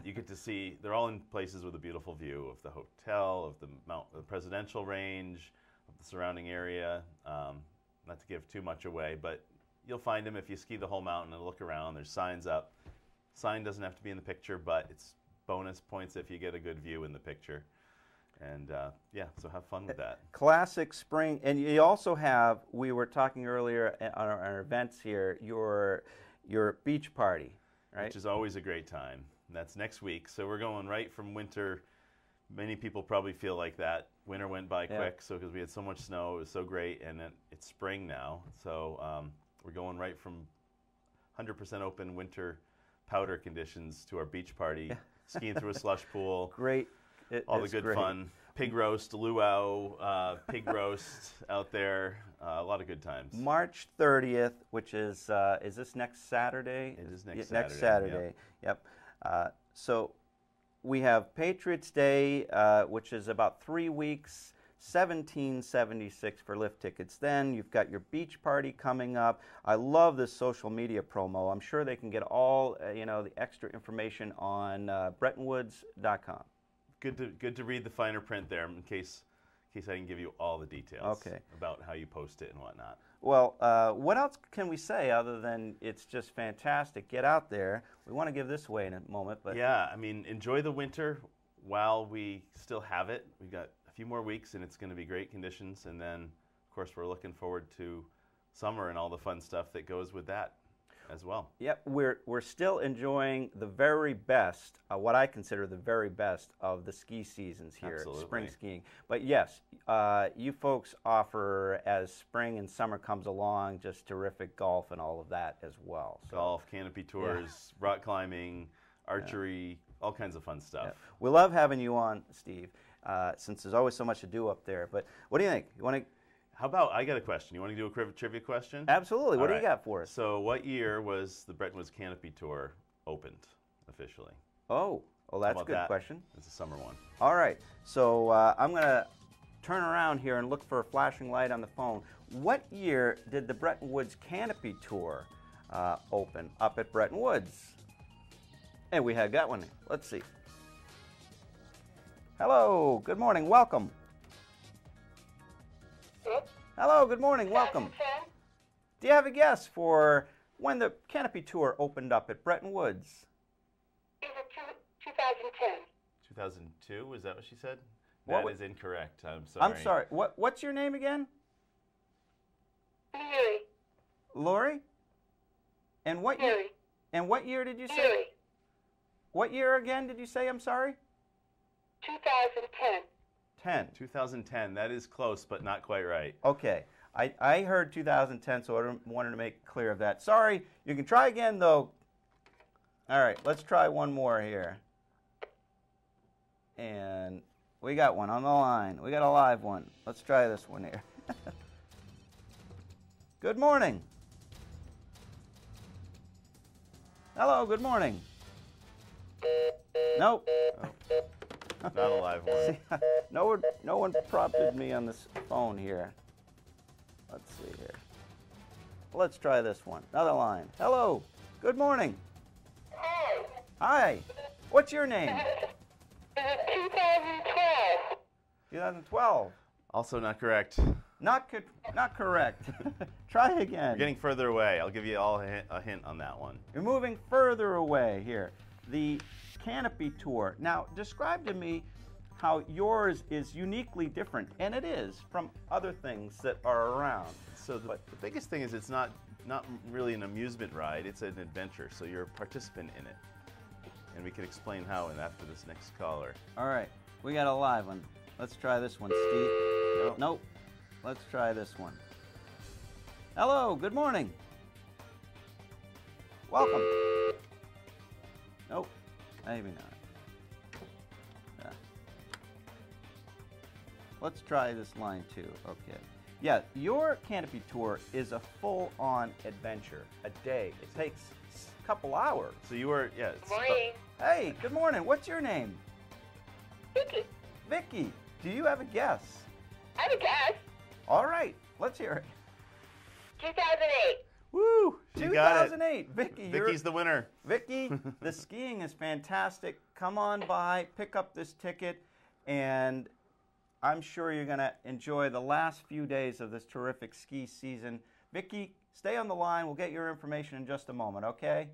You get to see, they're all in places with a beautiful view of the hotel, of the presidential range, of the surrounding area. Not to give too much away, but you'll find them if you ski the whole mountain and look around. There's signs up. Sign doesn't have to be in the picture, but it's bonus points if you get a good view in the picture. And yeah, so have fun with that. Classic spring, and you also have, we were talking earlier on our events here, your beach party, right? Which is always a great time. And that's next week. So we're going right from winter. Many people probably feel like that. Winter went by quick, so because we had so much snow, it was so great, and then it's spring now. So we're going right from 100% open winter powder conditions to our beach party, skiing through a slush pool. Great. All the good fun. Pig roast, luau, pig roast out there. A lot of good times. March 30th, which is this next Saturday? It is next Saturday. Next Saturday, yep. So we have Patriots Day, which is about 3 weeks, $17.76 for lift tickets. Then you've got your beach party coming up. I love this social media promo. I'm sure they can get all the extra information on BrettonWoods.com. Good to read the finer print there in case I didn't give you all the details about how you post it and whatnot. Well, what else can we say other than it's just fantastic? Get out there. We want to give this away in a moment, but yeah, I mean, enjoy the winter while we still have it. We've got a few more weeks, and it's going to be great conditions. And then, of course, we're looking forward to summer and all the fun stuff that goes with that as well. Yep, we're still enjoying the very best, what I consider the very best of the ski seasons here, spring skiing. But yes, you folks offer, as spring and summer comes along, just terrific golf and all of that as well. So, golf, canopy tours, rock climbing, archery, all kinds of fun stuff. Yeah. We love having you on, Steve, since there's always so much to do up there. But what do you think? You want to? How about, I got a question. You want to do a trivia question? Absolutely. What do you got for us? So what year was the Bretton Woods Canopy Tour opened officially? Oh, well, that's a good question. It's a summer one. All right. So I'm going to turn around here and look for a flashing light on the phone. What year did the Bretton Woods Canopy Tour open up at Bretton Woods? And we had that one. Let's see. Hello. Good morning. Welcome. Hello, good morning, welcome. Do you have a guess for when the Canopy Tour opened up at Bretton Woods? It was 2010. 2002, is that what she said? That is incorrect, I'm sorry. I'm sorry, what's your name again? Lori. Lori? And what year? Lori. And what year did you say? Lori. What year again did you say, I'm sorry? 2010. 2010, that is close, but not quite right. Okay, I heard 2010, so I wanted to make clear of that. Sorry, you can try again, though. All right, let's try one more here. And we got one on the line. We got a live one. Let's try this one here. Good morning. Hello, good morning. Nope. Oh. Not a live one. No one prompted me on this phone here. Let's see here. Let's try this one. Another line. Hello. Good morning. Hi. Hi. What's your name? 2012. 2012. Also not correct. Not correct. Try again. You're getting further away. I'll give you all a hint on that one. You're moving further away here. The Canopy Tour. Now, describe to me how yours is uniquely different, and it is, from other things that are around. So the biggest thing is it's not really an amusement ride, it's an adventure, so you're a participant in it. And we can explain how after this next caller. All right, we got a live one. Let's try this one, Steve. Nope. Let's try this one. Hello, good morning. Welcome. Nope, maybe not. Let's try this line too. Okay. Yeah, your canopy tour is a full-on adventure. A day. It takes a couple hours. So you were, yeah. Good morning. Hey, good morning. What's your name? Vicky. Vicky. Do you have a guess? I have a guess. All right, let's hear it. 2008. Woo! She got it. 2008. Vicky, Vicky's the winner. Vicky, the skiing is fantastic. Come on by, pick up this ticket, and I'm sure you're going to enjoy the last few days of this terrific ski season. Vicky, stay on the line. We'll get your information in just a moment, okay?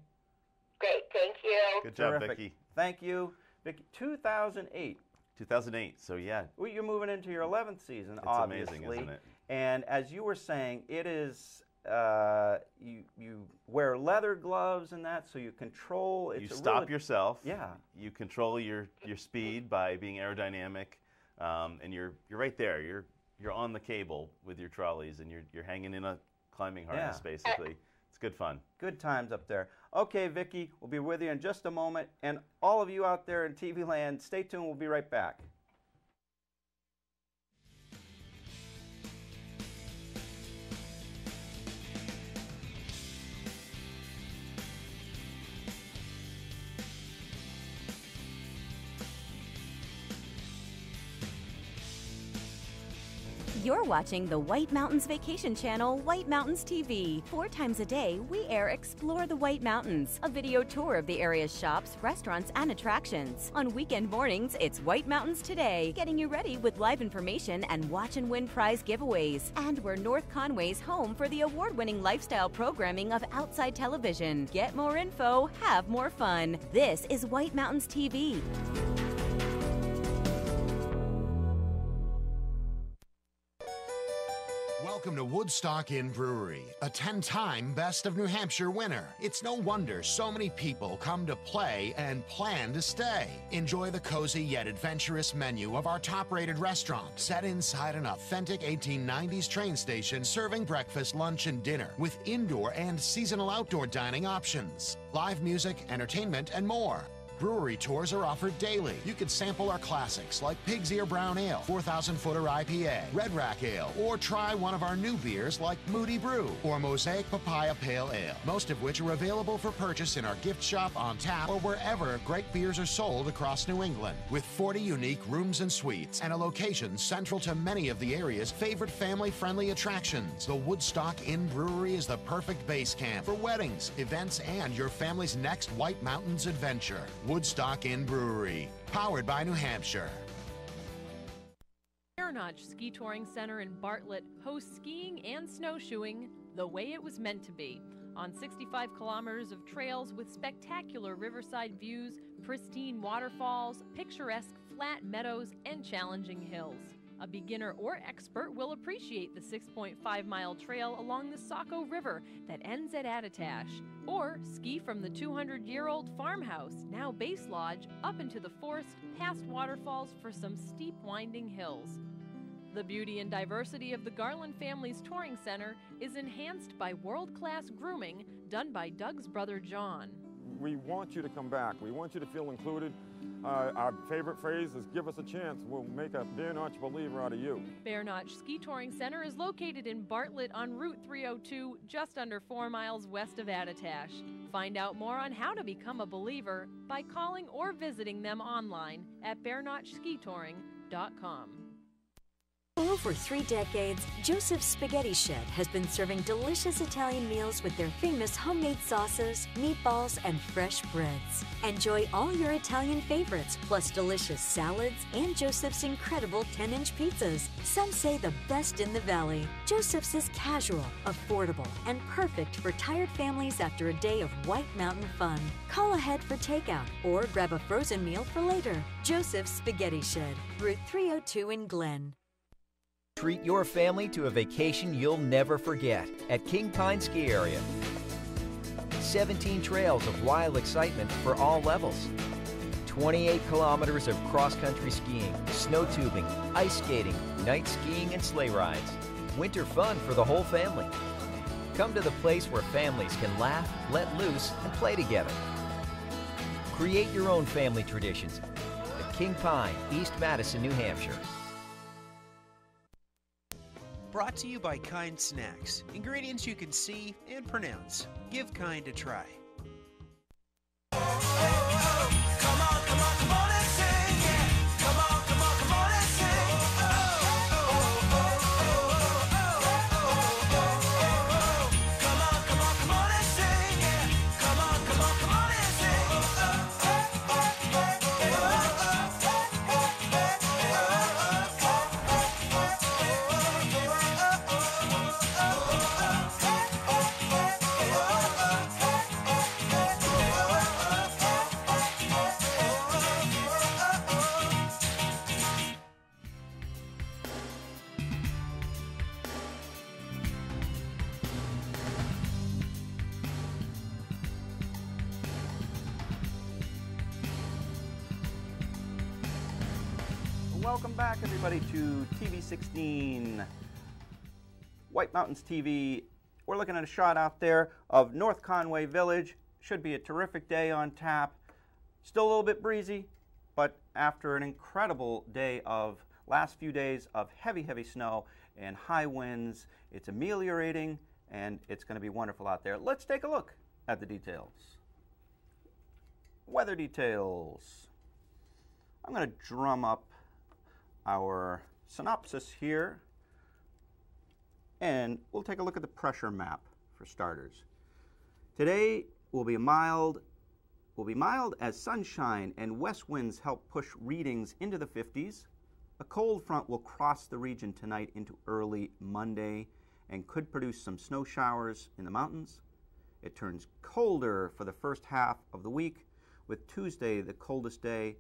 Great, thank you. Good job, Terrific. Vicky. Thank you. Vicky, 2008. 2008, so yeah. Well, you're moving into your 11th season, It's obviously. amazing, isn't it? And as you were saying, it is, you wear leather gloves and that, so you control. You stop yourself. Yeah. You control your speed by being aerodynamic, and you're right there. You're on the cable with your trolleys, and you're hanging in a climbing harness, basically. It's good fun. Good times up there. Okay, Vicky, we'll be with you in just a moment. And all of you out there in TV land, stay tuned. We'll be right back. You're watching the White Mountains Vacation Channel, White Mountains TV. 4 times a day, we air Explore the White Mountains, a video tour of the area's shops, restaurants, and attractions. On weekend mornings, it's White Mountains Today, getting you ready with live information and watch and win prize giveaways. And we're North Conway's home for the award-winning lifestyle programming of Outside Television. Get more info, have more fun. This is White Mountains TV. Welcome to Woodstock Inn Brewery, a 10-time Best of New Hampshire winner. It's no wonder so many people come to play and plan to stay. Enjoy the cozy yet adventurous menu of our top-rated restaurant, set inside an authentic 1890s train station, serving breakfast, lunch, and dinner with indoor and seasonal outdoor dining options, live music, entertainment, and more. Brewery tours are offered daily. You can sample our classics like Pig's Ear Brown Ale, 4,000 Footer IPA, Red Rack Ale, or try one of our new beers like Moody Brew or Mosaic Papaya Pale Ale, most of which are available for purchase in our gift shop, on tap, or wherever great beers are sold across New England. With 40 unique rooms and suites and a location central to many of the area's favorite family-friendly attractions, the Woodstock Inn Brewery is the perfect base camp for weddings, events, and your family's next White Mountains adventure. Woodstock Inn Brewery, powered by New Hampshire. Bear Notch Ski Touring Center in Bartlett hosts skiing and snowshoeing the way it was meant to be. On 65 kilometers of trails with spectacular riverside views, pristine waterfalls, picturesque flat meadows, and challenging hills. A beginner or expert will appreciate the 6.5-mile trail along the Saco River that ends at Attitash, or ski from the 200-year-old farmhouse, now Base Lodge, up into the forest past waterfalls for some steep winding hills. The beauty and diversity of the Garland Family's Touring Center is enhanced by world-class grooming done by Doug's brother John. We want you to come back. We want you to feel included. Our favorite phrase is, give us a chance. We'll make a Bear Notch believer out of you. Bear Notch Ski Touring Center is located in Bartlett on Route 302, just under 4 miles west of Attitash. Find out more on how to become a believer by calling or visiting them online at bearnotchskitouring.com. For over 3 decades, Joseph's Spaghetti Shed has been serving delicious Italian meals with their famous homemade sauces, meatballs, and fresh breads. Enjoy all your Italian favorites, plus delicious salads and Joseph's incredible 10-inch pizzas. Some say the best in the valley. Joseph's is casual, affordable, and perfect for tired families after a day of White Mountain fun. Call ahead for takeout or grab a frozen meal for later. Joseph's Spaghetti Shed, Route 302 in Glen. Treat your family to a vacation you'll never forget at King Pine Ski Area. 17 trails of wild excitement for all levels. 28 kilometers of cross-country skiing, snow tubing, ice skating, night skiing, and sleigh rides. Winter fun for the whole family. Come to the place where families can laugh, let loose, and play together. Create your own family traditions at King Pine, East Madison, New Hampshire. Brought to you by Kind Snacks. Ingredients you can see and pronounce. Give Kind a try. Welcome back, everybody, to TV 16, White Mountains TV. We're looking at a shot out there of North Conway Village. Should be a terrific day on tap. Still a little bit breezy, but after an incredible day of, last few days of heavy, heavy snow and high winds, it's ameliorating and it's going to be wonderful out there. Let's take a look at the details. Weather details. I'm going to drum up our synopsis here, and we'll take a look at the pressure map for starters. Today will be mild as sunshine and west winds help push readings into the 50s. A cold front will cross the region tonight into early Monday and could produce some snow showers in the mountains. It turns colder for the first half of the week, with Tuesday the coldest day,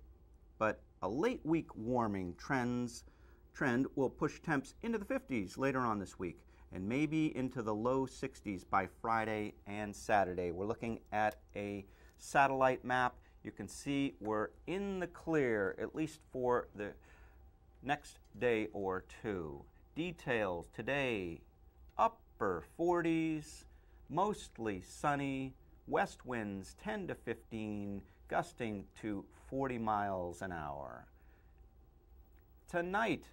but a late week warming trend will push temps into the 50s later on this week and maybe into the low 60s by Friday and Saturday. We're looking at a satellite map. You can see we're in the clear, at least for the next day or two. Details today, upper 40s, mostly sunny, west winds 10 to 15, gusting to 40 miles an hour. Tonight,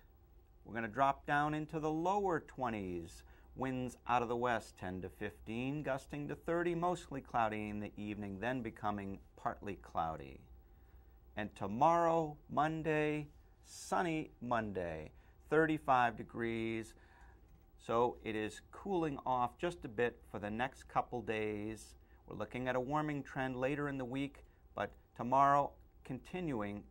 we're going to drop down into the lower 20s. Winds out of the west 10 to 15, gusting to 30, mostly cloudy in the evening, then becoming partly cloudy. And tomorrow, Monday, sunny Monday, 35 degrees. So it is cooling off just a bit for the next couple days. We're looking at a warming trend later in the week, but tomorrow continuing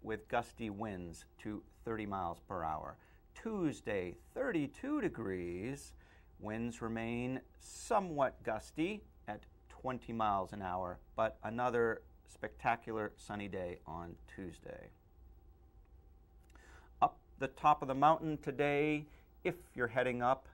with gusty winds to 30 miles per hour. Tuesday, 32 degrees. Winds remain somewhat gusty at 20 miles an hour, but another spectacular sunny day on Tuesday. Up the top of the mountain today, if you're heading up,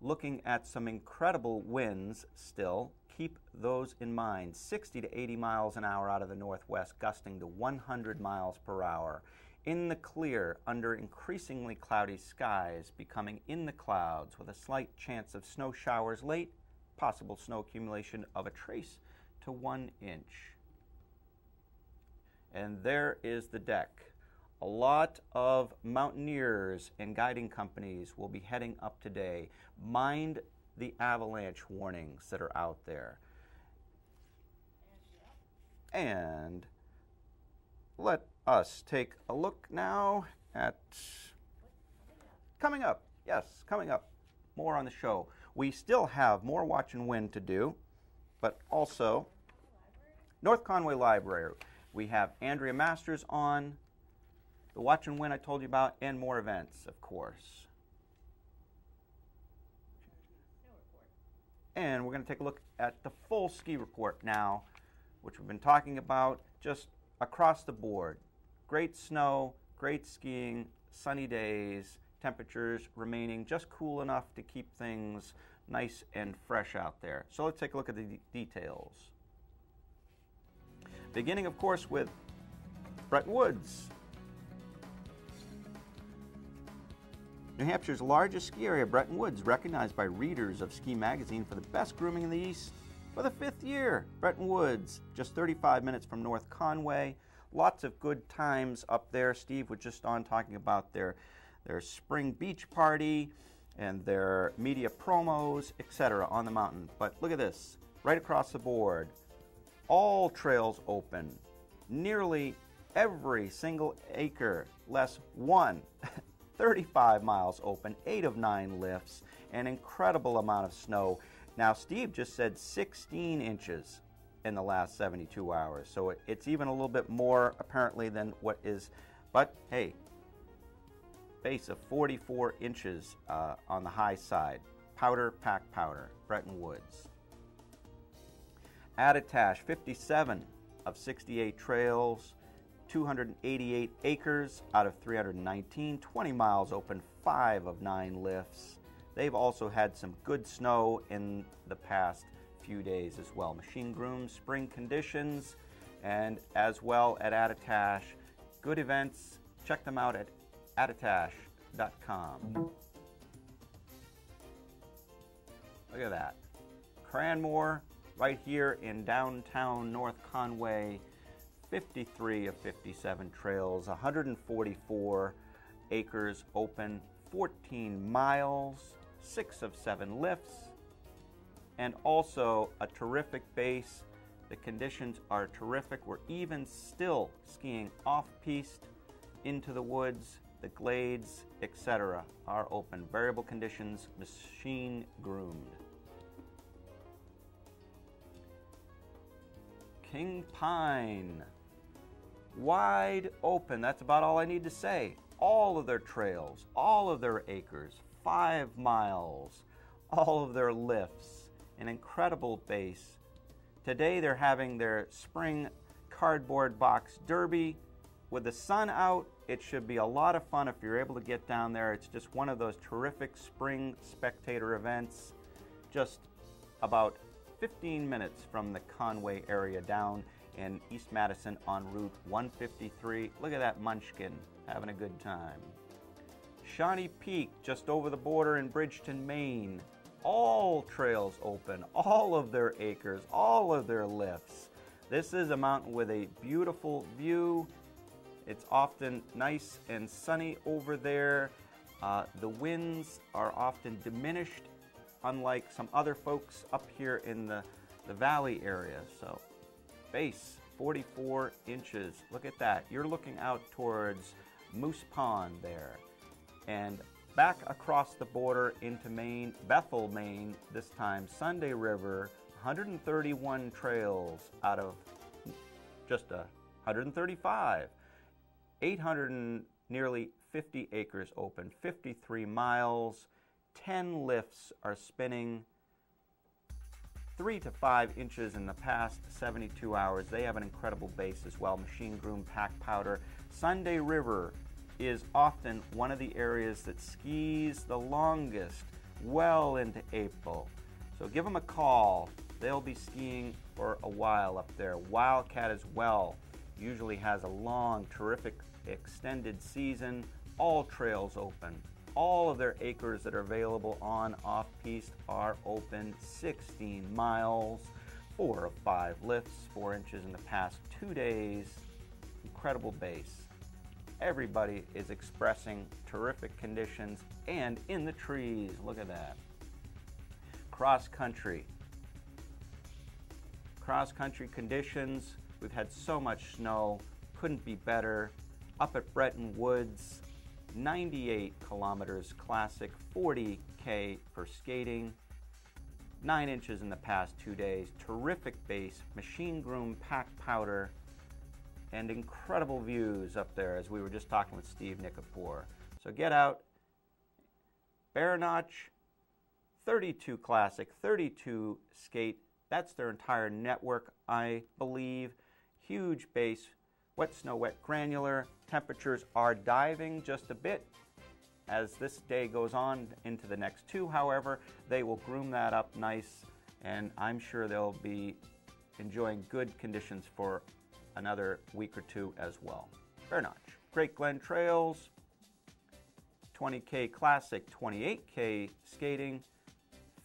looking at some incredible winds still. Keep those in mind. 60 to 80 miles an hour out of the northwest, gusting to 100 miles per hour. In the clear, under increasingly cloudy skies, becoming in the clouds with a slight chance of snow showers late, possible snow accumulation of a trace to 1 inch. And there is the deck. A lot of mountaineers and guiding companies will be heading up today. Mind the avalanche warnings that are out there. And let us take a look now at coming up. Yes, coming up. More on the show. We still have more Watch and Win to do, but also North Conway Library. We have Andrea Masters on, the Watch and Win I told you about, and more events, of course. And we're going to take a look at the full ski report now, which we've been talking about just across the board. Great snow, great skiing, sunny days, temperatures remaining just cool enough to keep things nice and fresh out there. So let's take a look at the details. Beginning, of course, with Bretton Woods. New Hampshire's largest ski area, Bretton Woods, recognized by readers of Ski Magazine for the best grooming in the East for the 5th year. Bretton Woods, just 35 minutes from North Conway. Lots of good times up there. Steve was just on talking about their spring beach party and their media promos, etc. on the mountain. But look at this, right across the board, all trails open, nearly every single acre, less one, 35 miles open, 8 of 9 lifts, an incredible amount of snow. Now, Steve just said 16 inches in the last 72 hours, so it's even a little bit more apparently than what is, but hey, base of 44 inches on the high side. Powder, packed powder, Bretton Woods. Attitash, 57 of 68 trails, 288 acres out of 319, 20 miles open, 5 of 9 lifts. They've also had some good snow in the past few days as well. Machine groomed, spring conditions, and as well at Attitash. Good events. Check them out at attitash.com. Look at that. Cranmore, right here in downtown North Conway, 53 of 57 trails, 144 acres open, 14 miles, 6 of 7 lifts, and also a terrific base. The conditions are terrific. We're even still skiing off-piste into the woods. The glades, etc. are open. Variable conditions, machine groomed. King Pine, wide open. That's about all I need to say. All of their trails, all of their acres, 5 miles, all of their lifts, an incredible base. Today they're having their spring cardboard box derby. With the sun out, it should be a lot of fun if you're able to get down there. It's just one of those terrific spring spectator events, just about 15 minutes from the Conway area down in East Madison on Route 153. Look at that munchkin having a good time. Shawnee Peak, just over the border in Bridgeton, Maine. All trails open, all of their acres, all of their lifts. This is a mountain with a beautiful view. It's often nice and sunny over there. The winds are often diminished, unlike some other folks up here in the valley area. So, base 44 inches. Look at that. You're looking out towards Moose Pond there. And back across the border into Maine, Bethel, Maine, this time Sunday River, 131 trails out of just 135. 800 and nearly 50 acres open, 53 miles, 10 lifts are spinning, 3 to 5 inches in the past 72 hours. They have an incredible base as well, machine groomed, packed powder. Sunday River is often one of the areas that skis the longest, well into April. So give them a call. They'll be skiing for a while up there. Wildcat as well usually has a long, terrific, extended season. All trails open. All of their acres that are available on off-piste are open. 16 miles, 4 of 5 lifts, 4 inches in the past 2 days. Incredible base. Everybody is expressing terrific conditions and in the trees. Look at that. Cross country. Cross country conditions. We've had so much snow. Couldn't be better. Up at Bretton Woods, 98 kilometers classic, 40K for skating, 9 inches in the past 2 days. Terrific base, machine groomed, packed powder, and incredible views up there, as we were just talking with Steve Nikipour. So get out. Bear Notch, 32 classic, 32 skate. That's their entire network, I believe. Huge base, wet snow, wet granular. Temperatures are diving just a bit as this day goes on into the next 2. However, they will groom that up nice, and I'm sure they'll be enjoying good conditions for another week or 2 as well. Bear Notch. Great Glen Trails, 20K Classic, 28K skating,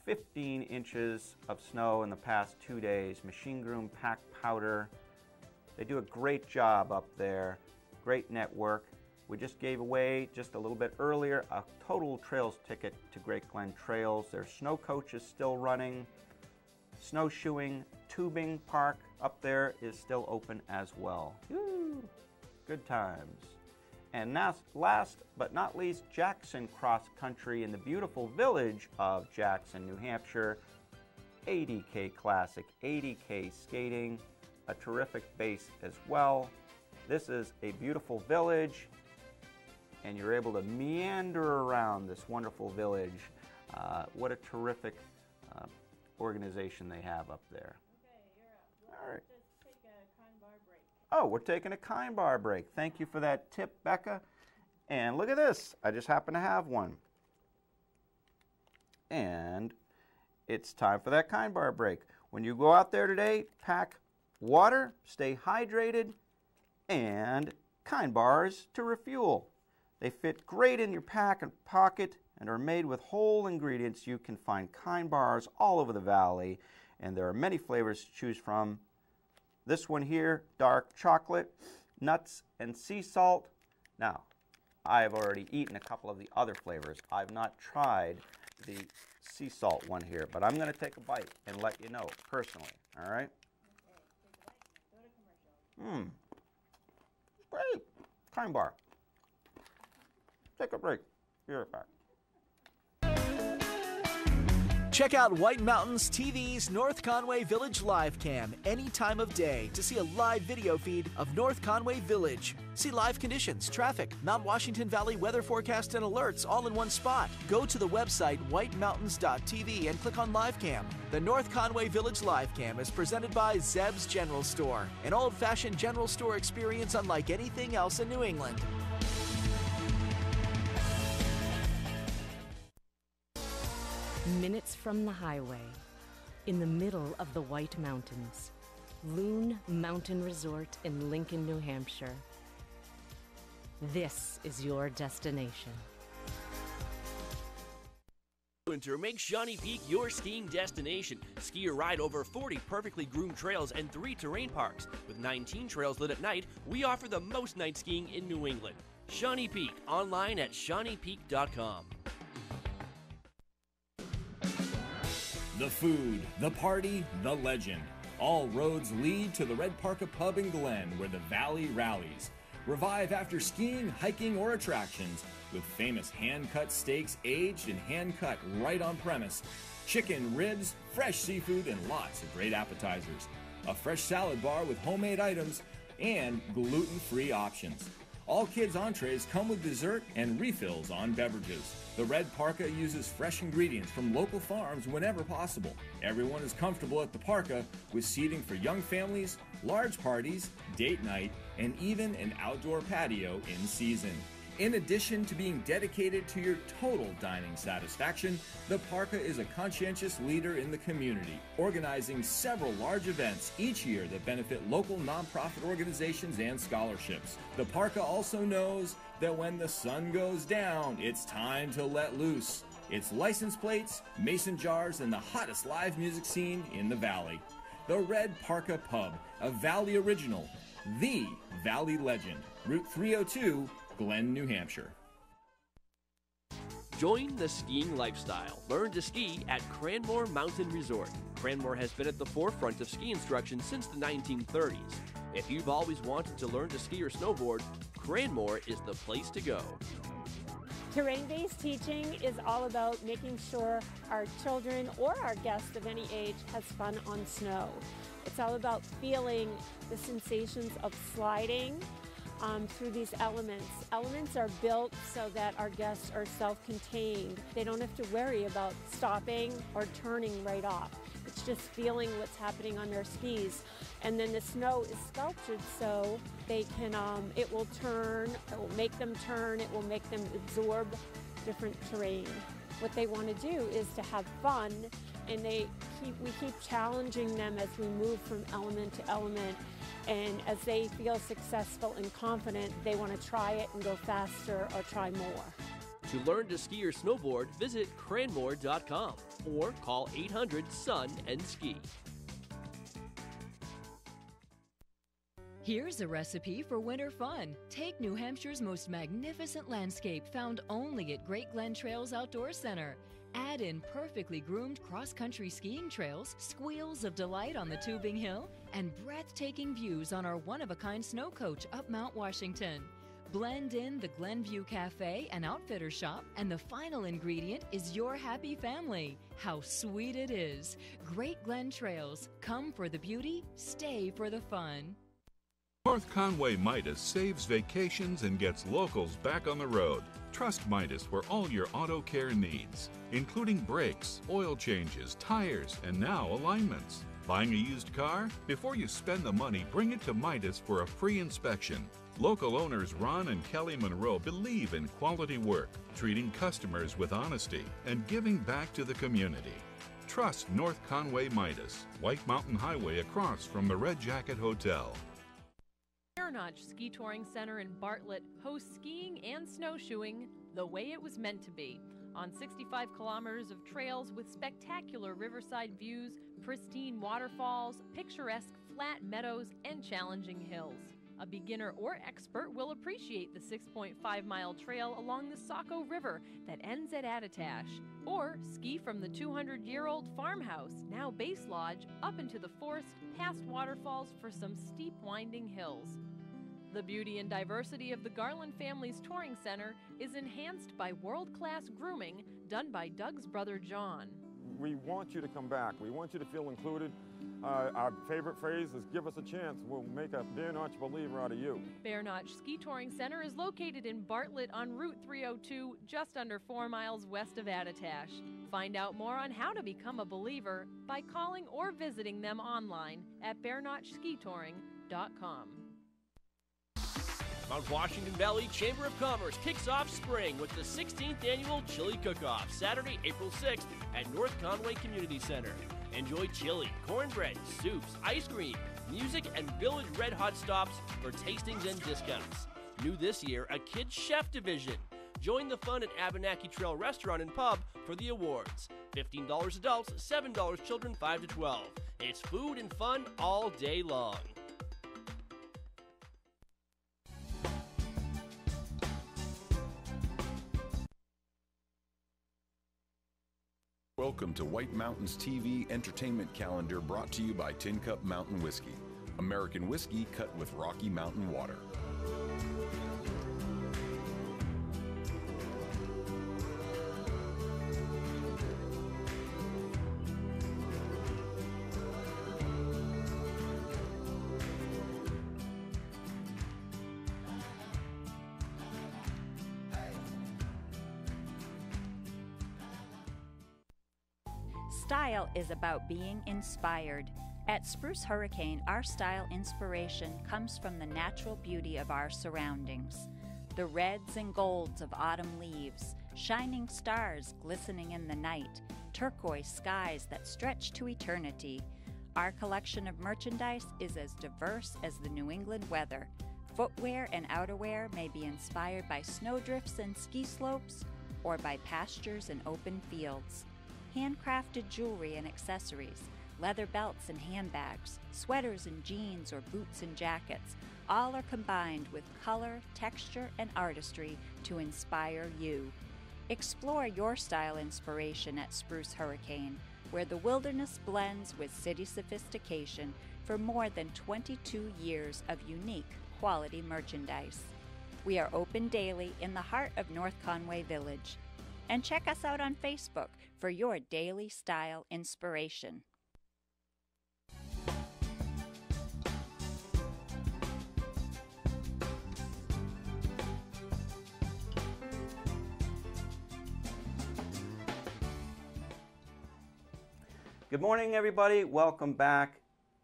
15 inches of snow in the past 2 days, machine groom packed powder. They do a great job up there, great network. We just gave away, just a little bit earlier, a total trails ticket to Great Glen Trails. Their snow coach is still running. Snowshoeing, tubing park up there is still open as well. Woo! Good times. And now, last but not least, Jackson Cross Country in the beautiful village of Jackson, New Hampshire. 80K Classic, 80K skating, a terrific base as well. This is a beautiful village, and you're able to meander around this wonderful village. What a terrific organization they have up there. All right. Oh, we're taking a Kind Bar break. Thank you for that tip, Becca. And look at this. I just happen to have one. And it's time for that Kind Bar break. When you go out there today, pack water, stay hydrated, and Kind Bars to refuel. They fit great in your pack and pocket and are made with whole ingredients. You can find Kind Bars all over the valley, and there are many flavors to choose from. This one here, dark chocolate, nuts, and sea salt. Now, I've already eaten a couple of the other flavors. I've not tried the sea salt one here, but I'm going to take a bite and let you know personally, all right? Great. Kind Bar. Take a break. Be right back. Check out White Mountains TV's North Conway Village live cam any time of day to see a live video feed of North Conway Village. See live conditions, traffic, Mount Washington Valley weather forecast and alerts all in one spot. Go to the website whitemountains.tv and click on live cam. The North Conway Village live cam is presented by Zeb's General Store, an old-fashioned general store experience unlike anything else in New England. Minutes from the highway, in the middle of the White Mountains, Loon Mountain Resort in Lincoln, New Hampshire. This is your destination. Winter, make Shawnee Peak your skiing destination. Ski or ride over 40 perfectly groomed trails and 3 terrain parks. With 19 trails lit at night, we offer the most night skiing in New England. Shawnee Peak, online at ShawneePeak.com. The food, the party, the legend. All roads lead to the Red Parka Pub in Glen, where the valley rallies. Revive after skiing, hiking, or attractions with famous hand-cut steaks aged and hand-cut right on premise, chicken, ribs, fresh seafood, and lots of great appetizers. A fresh salad bar with homemade items and gluten-free options. All kids' entrees come with dessert and refills on beverages. The Red Parka uses fresh ingredients from local farms whenever possible. Everyone is comfortable at the Parka with seating for young families, large parties, date night, and even an outdoor patio in season. In addition to being dedicated to your total dining satisfaction, the Parka is a conscientious leader in the community, organizing several large events each year that benefit local nonprofit organizations and scholarships. The Parka also knows that when the sun goes down, it's time to let loose. It's license plates, mason jars, and the hottest live music scene in the valley. The Red Parka Pub, a Valley original, the Valley legend, Route 302, Glen, New Hampshire. Join the skiing lifestyle. Learn to ski at Cranmore Mountain Resort. Cranmore has been at the forefront of ski instruction since the 1930s. If you've always wanted to learn to ski or snowboard, Cranmore is the place to go. Terrain-based teaching is all about making sure our children or our guests of any age has fun on snow. It's all about feeling the sensations of sliding through these elements. Elements are built so that our guests are self-contained. They don't have to worry about stopping or turning right off. It's just feeling what's happening on their skis. And then the snow is sculptured so they can, it will turn, it will make them turn, it will make them absorb different terrain. What they want to do is to have fun, and we keep challenging them as we move from element to element. And as they feel successful and confident, they want to try it and go faster or try more. To learn to ski or snowboard, visit cranmore.com or call 800-SUN-AND-SKI. Here's a recipe for winter fun. Take New Hampshire's most magnificent landscape found only at Great Glen Trails Outdoor Center. Add in perfectly groomed cross-country skiing trails, squeals of delight on the tubing hill, and breathtaking views on our one-of-a-kind snow coach up Mount Washington. Blend in the Glenview Cafe and Outfitter Shop, and the final ingredient is your happy family. How sweet it is. Great Glen Trails. Come for the beauty, stay for the fun. North Conway Midas saves vacations and gets locals back on the road. Trust Midas for all your auto care needs, including brakes, oil changes, tires, and now alignments. Buying a used car? Before you spend the money, bring it to Midas for a free inspection. Local owners Ron and Kelly Monroe believe in quality work, treating customers with honesty, and giving back to the community. Trust North Conway Midas, White Mountain Highway across from the Red Jacket Hotel. Bear Notch Ski Touring Center in Bartlett hosts skiing and snowshoeing the way it was meant to be, on 65 kilometers of trails with spectacular riverside views, pristine waterfalls, picturesque flat meadows, and challenging hills. A beginner or expert will appreciate the 6.5-mile trail along the Saco River that ends at Attitash, or ski from the 200-year-old farmhouse, now Base Lodge, up into the forest past waterfalls for some steep winding hills. The beauty and diversity of the Garland Family's Touring Center is enhanced by world-class grooming done by Doug's brother John. We want you to come back. We want you to feel included. Our favorite phrase is give us a chance. We'll make a Bear Notch believer out of you. Bear Notch Ski Touring Center is located in Bartlett on Route 302, just under 4 miles west of Attitash. Find out more on how to become a believer by calling or visiting them online at bearnotchskitouring.com. Mount Washington Valley Chamber of Commerce kicks off spring with the 16th annual Chili Cook-Off, Saturday, April 6th at North Conway Community Center. Enjoy chili, cornbread, soups, ice cream, music, and Village Red Hot stops for tastings and discounts. New this year, a kids chef division. Join the fun at Abenaki Trail Restaurant and Pub for the awards. $15 adults, $7 children 5 to 12. It's food and fun all day long. Welcome to White Mountains TV Entertainment Calendar, brought to you by Tin Cup Mountain Whiskey. American whiskey cut with Rocky Mountain water. Style is about being inspired. At Spruce Hurricane, our style inspiration comes from the natural beauty of our surroundings. The reds and golds of autumn leaves, shining stars glistening in the night, turquoise skies that stretch to eternity. Our collection of merchandise is as diverse as the New England weather. Footwear and outerwear may be inspired by snowdrifts and ski slopes, or by pastures and open fields. Handcrafted jewelry and accessories, leather belts and handbags, sweaters and jeans or boots and jackets, all are combined with color, texture, and artistry to inspire you. Explore your style inspiration at Spruce Hurricane, where the wilderness blends with city sophistication for more than 22 years of unique quality merchandise. We are open daily in the heart of North Conway Village. And check us out on Facebook for your daily style inspiration. Good morning, everybody. Welcome back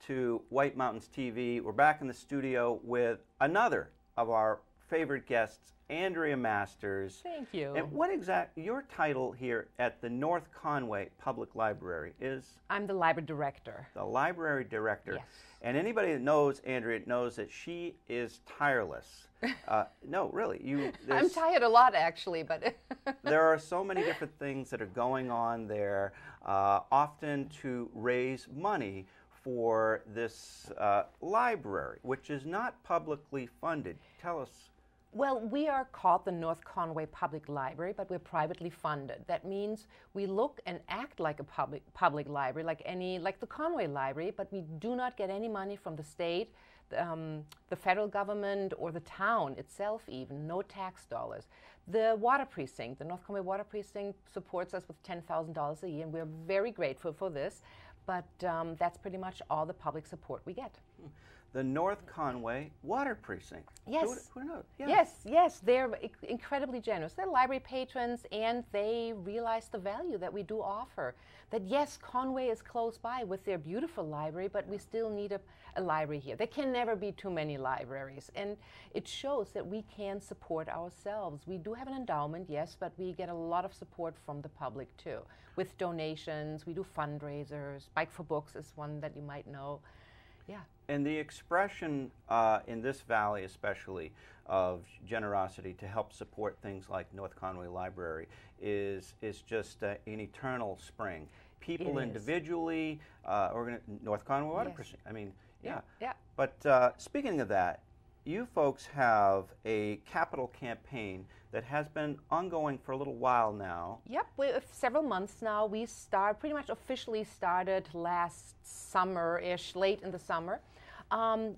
to White Mountains TV. We're back in the studio with another of our favorite guests, Andrea Masters. Thank you. And what your title here at the North Conway Public Library is? I'm the library director. The library director. Yes. And anybody that knows Andrea knows that she is tireless. No, really. I'm tired a lot, actually, but there are so many different things that are going on there, often to raise money for this library, which is not publicly funded. Tell us. Well, we are called the North Conway Public Library, but we're privately funded. That means we look and act like a public library, like the Conway Library, but we do not get any money from the state, the federal government, or the town itself even, no tax dollars. The water precinct, the North Conway Water Precinct, supports us with $10,000 a year, and we're very grateful for this, but that's pretty much all the public support we get. The North Conway Water Precinct. Yes. Who knows? Yeah. Yes, they're incredibly generous. They're library patrons, and they realize the value that we do offer. That yes, Conway is close by with their beautiful library, but we still need a library here. There can never be too many libraries, and it shows that we can support ourselves. We do have an endowment, yes, but we get a lot of support from the public too, with donations. We do fundraisers. Bike for Books is one that you might know. Yeah. And the expression in this valley especially of generosity to help support things like North Conway Library is just an eternal spring. People individually, North Conway Water Precinct. I mean, yeah. But speaking of that, you folks have a capital campaign that has been ongoing for a little while now. Yep, several months now. We pretty much officially started last summer-ish, late in the summer.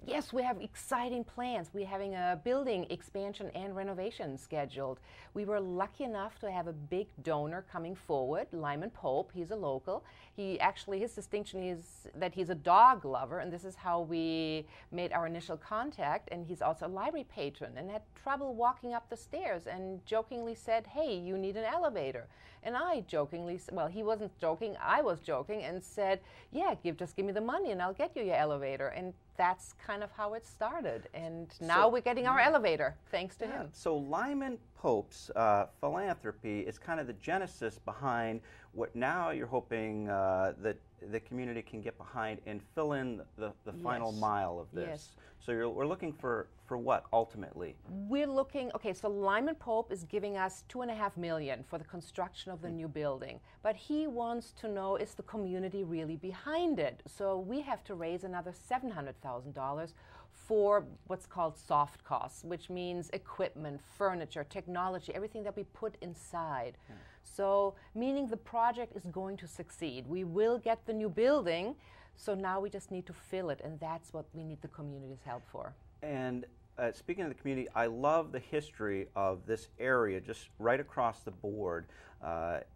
Yes, we have exciting plans. We're having a building expansion and renovation scheduled. We were lucky enough to have a big donor coming forward, Lyman Pope. He's a local. His distinction is that he's a dog lover, and this is how we made our initial contact. And he's also a library patron and had trouble walking up the stairs and jokingly said, "Hey, you need an elevator." And I jokingly, well, he wasn't joking, I was joking, and said, "Yeah, just give me the money and I'll get you your elevator." And that's kind of how it started. And now we're getting our elevator, thanks to him. So Lyman Pope's philanthropy is kind of the genesis behind what now you're hoping that the community can get behind and fill in the final mile of this. Yes. So we're looking for what ultimately? We're looking, so Lyman Pope is giving us $2.5 million for the construction of the new building. But he wants to know, is the community really behind it? So we have to raise another $700,000 for what's called soft costs, which means equipment, furniture, technology, everything that we put inside. So meaning the project is going to succeed. We will get the new building, so now we just need to fill it, and that's what we need the community's help for. And speaking of the community, I love the history of this area just right across the board.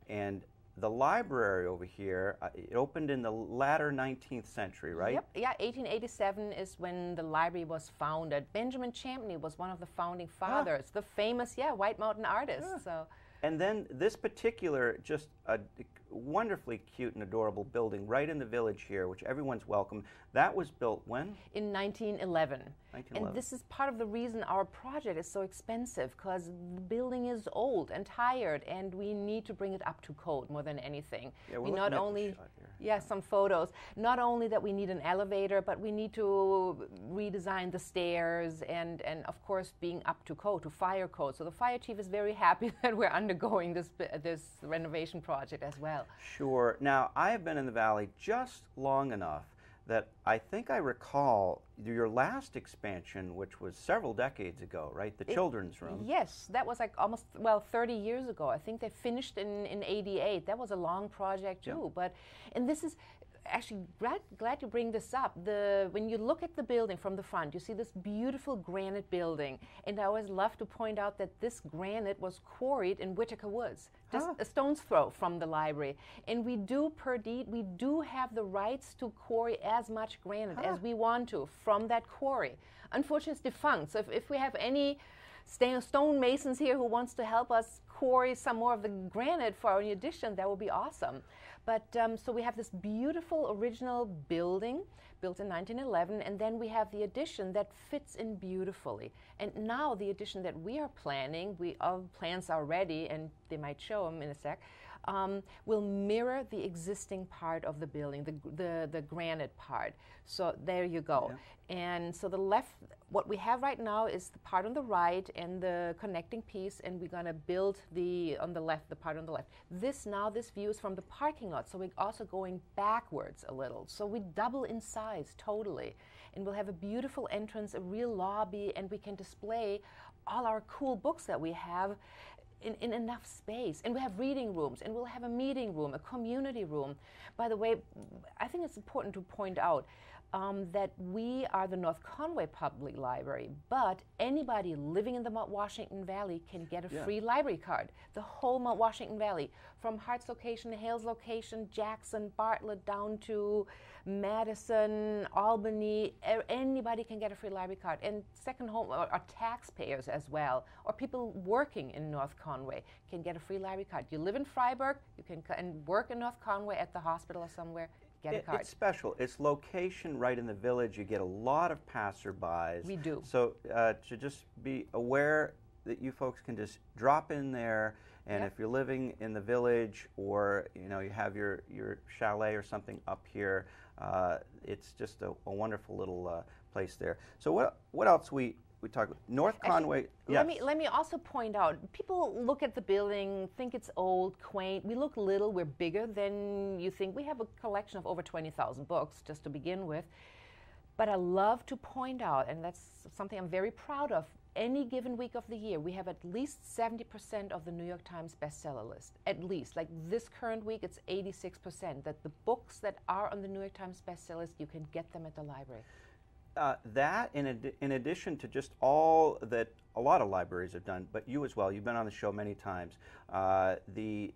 And the library over here, it opened in the latter 19th century, right? Yep. Yeah, 1887 is when the library was founded. Benjamin Champney was one of the founding fathers, the famous, White Mountain artist. So. And then this particular, just a wonderfully cute and adorable building right in the village here, which everyone's welcome, that was built when? In 1911. And this is part of the reason our project is so expensive, because the building is old and tired, and we need to bring it up to code more than anything. Yeah, we not only, some photos. Not only that we need an elevator, but we need to redesign the stairs and of course being up to code, to fire code. So the fire chief is very happy that we're undergoing this renovation project as well. Sure. Now, I have been in the Valley just long enough that I think I recall your last expansion, which was several decades ago, right? The children's room. Yes, that was like almost, 30 years ago. I think they finished in 88. That was a long project too. And this is, actually glad you bring this up. When you look at the building from the front, you see this beautiful granite building. And I always love to point out that this granite was quarried in Whitaker Woods, just a stone's throw from the library. And we do, per deed, we do have the rights to quarry as much granite as we want to from that quarry. Unfortunately, it's defunct. So if we have any stone masons here who wants to help us quarry some more of the granite for our new addition, that would be awesome. But so we have this beautiful original building, built in 1911, and then we have the addition that fits in beautifully. And now the addition that we are planning, all plans are ready, and they might show them in a sec, will mirror the existing part of the building, the granite part. So there you go. Yeah. And so the left, what we have right now is the part on the right and the connecting piece, and we're going to build the part on the left. This view is from the parking lot, so we're also going backwards a little. So we double in size totally. And we'll have a beautiful entrance, a real lobby, and we can display all our cool books that we have in enough space. And we have reading rooms, and we'll have a meeting room, a community room. By the way, I think it's important to point out that we are the North Conway Public Library, but anybody living in the Mount Washington Valley can get a free library card. The whole Mount Washington Valley, from Hart's location, Hale's location, Jackson, Bartlett, down to Madison, Albany, anybody can get a free library card. And second home, or taxpayers as well, or people working in North Conway can get a free library card. You live in Freiburg, you can and work in North Conway at the hospital or somewhere, get a card. It's special. It's location right in the village. You get a lot of passerbys. We do. So to just be aware that you folks can just drop in there, and if you're living in the village, or you have your chalet or something up here, it's just a wonderful little place there. So what else we talk about? North Conway. Actually, let me also point out, people look at the building, think it's old, quaint. We look little, we're bigger than you think. We have a collection of over 20,000 books, just to begin with. But I love to point out, and that's something I'm very proud of, any given week of the year, we have at least 70% of the New York Times bestseller list. At least. Like this current week, it's 86%. That the books that are on the New York Times bestseller list, you can get them at the library. That, in addition to just all that a lot of libraries have done, but you as well, you've been on the show many times, the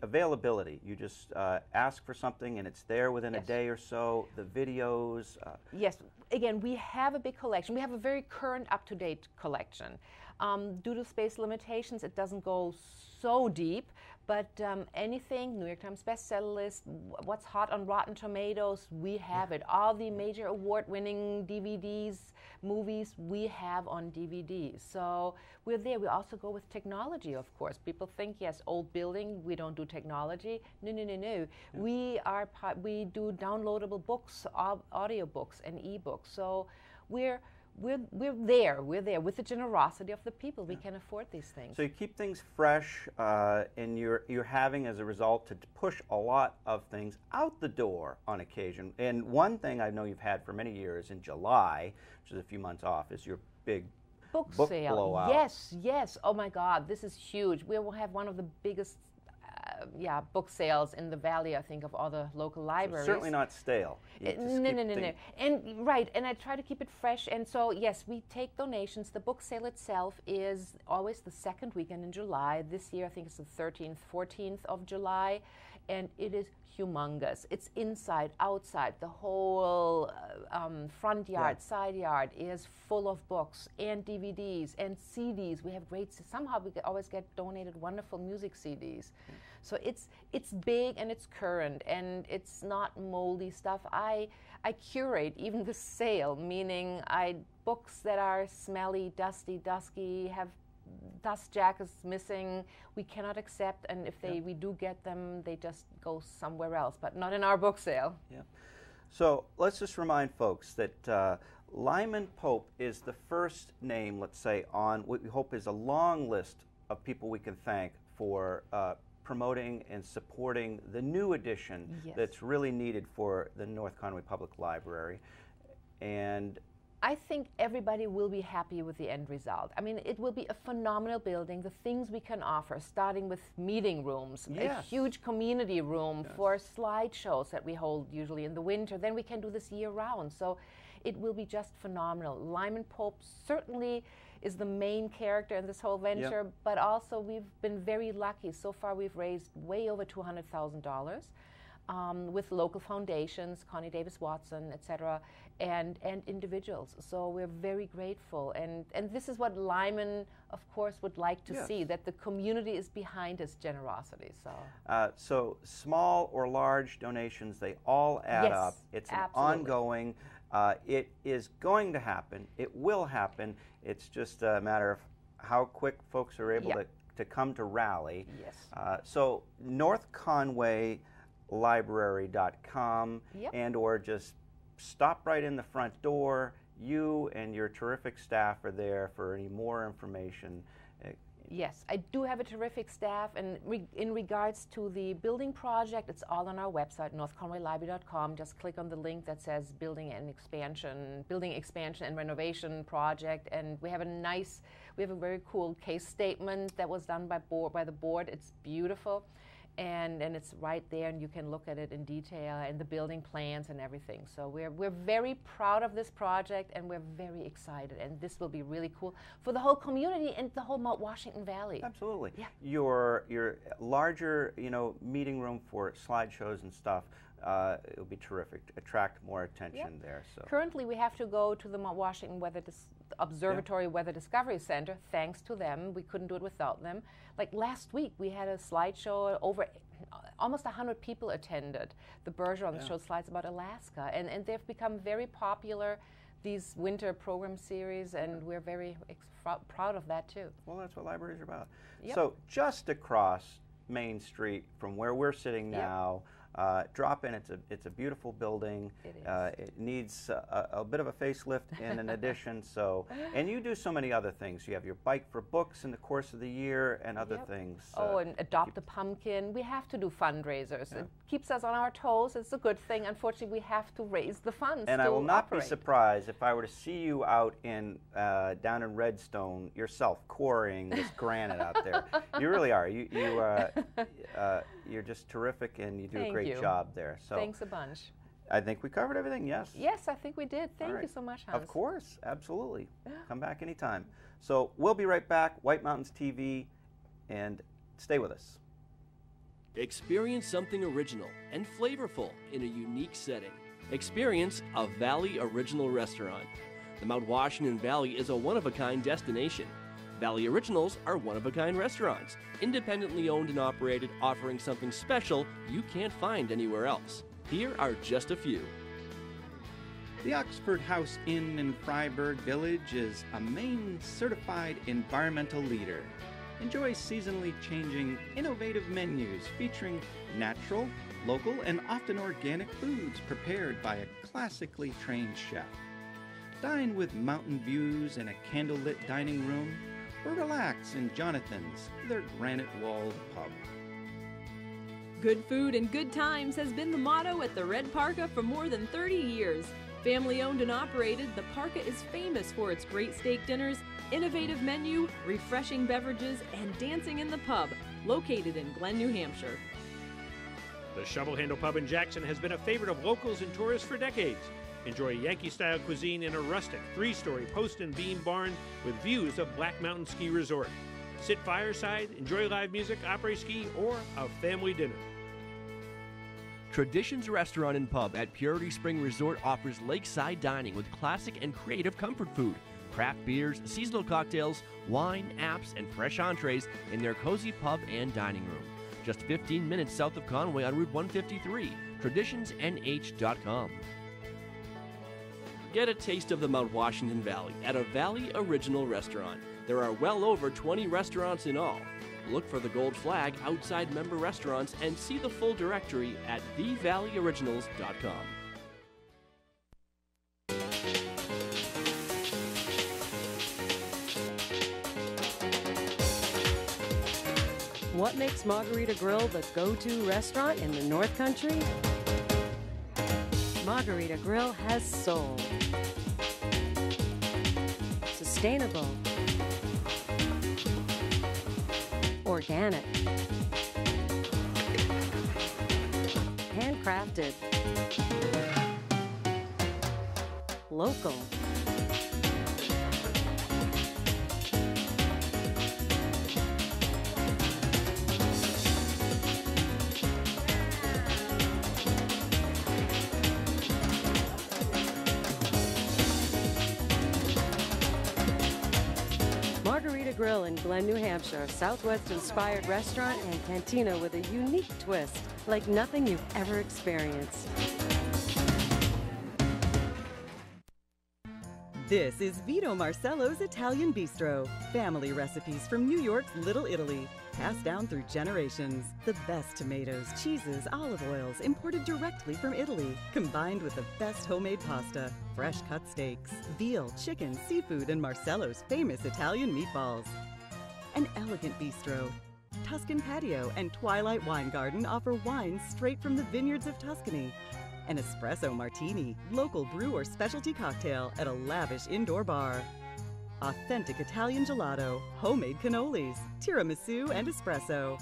availability. You just ask for something and it's there within a day or so. The videos. Yes. Again, we have a big collection. We have a very current, up-to-date collection. Due to space limitations, it doesn't go so deep, but anything, New York Times bestseller list, what's hot on Rotten Tomatoes, we have it. All the major award-winning DVDs, movies, we have on DVD. So we're there. We also go with technology, of course. People think, yes, old building, we don't do technology. No, no, no, no. Yeah. We do downloadable books, audio books, and e-books. So we're there with the generosity of the people. We can afford these things. So you keep things fresh, and you're having, as a result, to push a lot of things out the door on occasion. And one thing I know you've had for many years in July, which is a few months off, is your big book sale. Blowout. Yes, yes. Oh my God, this is huge. We will have one of the biggest book sales in the valley, I think, of all the local libraries. So certainly not stale. No. And right, and I try to keep it fresh. And so, yes, we take donations. The book sale itself is always the second weekend in July. This year, I think it's the 13th, 14th of July, and it is humongous. It's inside, outside. The whole front yard, side yard is full of books and DVDs and CDs. We have somehow we always get donated wonderful music CDs. So it's big and it's current and it's not moldy stuff. I curate even the sale, meaning books that are smelly, dusty, dusky, have dust jackets missing, we cannot accept, and if we do get them, they just go somewhere else, but not in our book sale. Yeah. So let's just remind folks that Lyman Pope is the first name, let's say, on what we hope is a long list of people we can thank for promoting and supporting the new edition that's really needed for the North Conway Public Library. And I think everybody will be happy with the end result. I mean, it will be a phenomenal building. The things we can offer, starting with meeting rooms, a huge community room for slideshows that we hold usually in the winter. Then we can do this year-round. So it will be just phenomenal. Lyman Pope certainly is the main character in this whole venture, but also we've been very lucky. So far we've raised way over $200,000. with local foundations, Connie Davis Watson, etc., and individuals. So we're very grateful, and this is what Lyman, of course, would like to see, that the community is behind its generosity. So small or large donations, they all add up. It's an ongoing. It is going to happen. It will happen. It's just a matter of how quick folks are able to come to rally. Yes. So northconwaylibrary.com and or just stop right in the front door. You and your terrific staff are there for any more information. Yes, I do have a terrific staff, and in regards to the building project, it's all on our website, northconwaylibrary.com. Just click on the link that says building expansion and renovation project, and we have a very cool case statement that was done by the board. It's beautiful. And it's right there, and you can look at it in detail, and the building plans and everything. So we're very proud of this project, and we're very excited. And this will be really cool for the whole community and the whole Mount Washington Valley. Absolutely. Yeah. Your larger, meeting room for slideshows and stuff. It would be terrific to attract more attention there. So currently, we have to go to the Mount Washington Observatory Weather Discovery Center. Thanks to them, we couldn't do it without them. Like last week, we had a slideshow. Almost 100 people attended the Bergeron that showed slides about Alaska, and they've become very popular, these winter program series, and we're very proud of that too. Well, that's what libraries are about. Yep. So just across Main Street from where we're sitting now. Drop in. It's a beautiful building. It is. It needs a bit of a facelift in an addition. And you do so many other things. You have your Bike for Books in the course of the year and other things. Oh, and Adopt a Pumpkin. We have to do fundraisers. It keeps us on our toes. It's a good thing. Unfortunately, we have to raise the funds. And I will not be surprised if I were to see you out in down in Redstone yourself, quarrying this granite out there. You really are. You're just terrific, and you do a great job there. So thanks a bunch. I think we covered everything, yes? Yes, I think we did. Thank you so much, Hans. Of course, absolutely. Come back anytime. So we'll be right back, White Mountains TV, and stay with us. Experience something original and flavorful in a unique setting. Experience a Valley Original restaurant. The Mount Washington Valley is a one-of-a-kind destination. Valley Originals are one-of-a-kind restaurants, independently owned and operated, offering something special you can't find anywhere else. Here are just a few. The Oxford House Inn in Fryeburg Village is a Maine certified environmental leader. Enjoy seasonally changing, innovative menus featuring natural, local, and often organic foods prepared by a classically trained chef. Dine with mountain views in a candlelit dining room, or relax in Jonathan's, their granite-walled pub. Good food and good times has been the motto at the Red Parka for more than 30 years. Family owned and operated, the Parka is famous for its great steak dinners, innovative menu, refreshing beverages, and dancing in the pub, located in Glen, New Hampshire. The Shovel Handle Pub in Jackson has been a favorite of locals and tourists for decades. Enjoy Yankee-style cuisine in a rustic 3-story post and beam barn with views of Black Mountain Ski Resort. Sit fireside, enjoy live music, après-ski, or a family dinner. Traditions Restaurant and Pub at Purity Spring Resort offers lakeside dining with classic and creative comfort food, craft beers, seasonal cocktails, wine, apps, and fresh entrees in their cozy pub and dining room. Just 15 minutes south of Conway on Route 153, traditionsnh.com. Get a taste of the Mount Washington Valley at a Valley Original restaurant. There are well over 20 restaurants in all. Look for the gold flag outside member restaurants and see the full directory at thevalleyoriginals.com. What makes Margarita Grill the go-to restaurant in the North Country? Margarita Grill has soul. Sustainable. Organic. Handcrafted. Local. Grill in Glen, New Hampshire. Southwest-inspired restaurant and cantina with a unique twist, like nothing you've ever experienced. This is Vito Marcello's Italian Bistro. Family recipes from New York's Little Italy, passed down through generations. The best tomatoes, cheeses, olive oils imported directly from Italy, combined with the best homemade pasta, fresh cut steaks, veal, chicken, seafood, and Marcello's famous Italian meatballs. An elegant bistro. Tuscan Patio and Twilight Wine Garden offer wines straight from the vineyards of Tuscany. An espresso martini, local brew or specialty cocktail at a lavish indoor bar. Authentic Italian gelato, homemade cannolis, tiramisu, and espresso.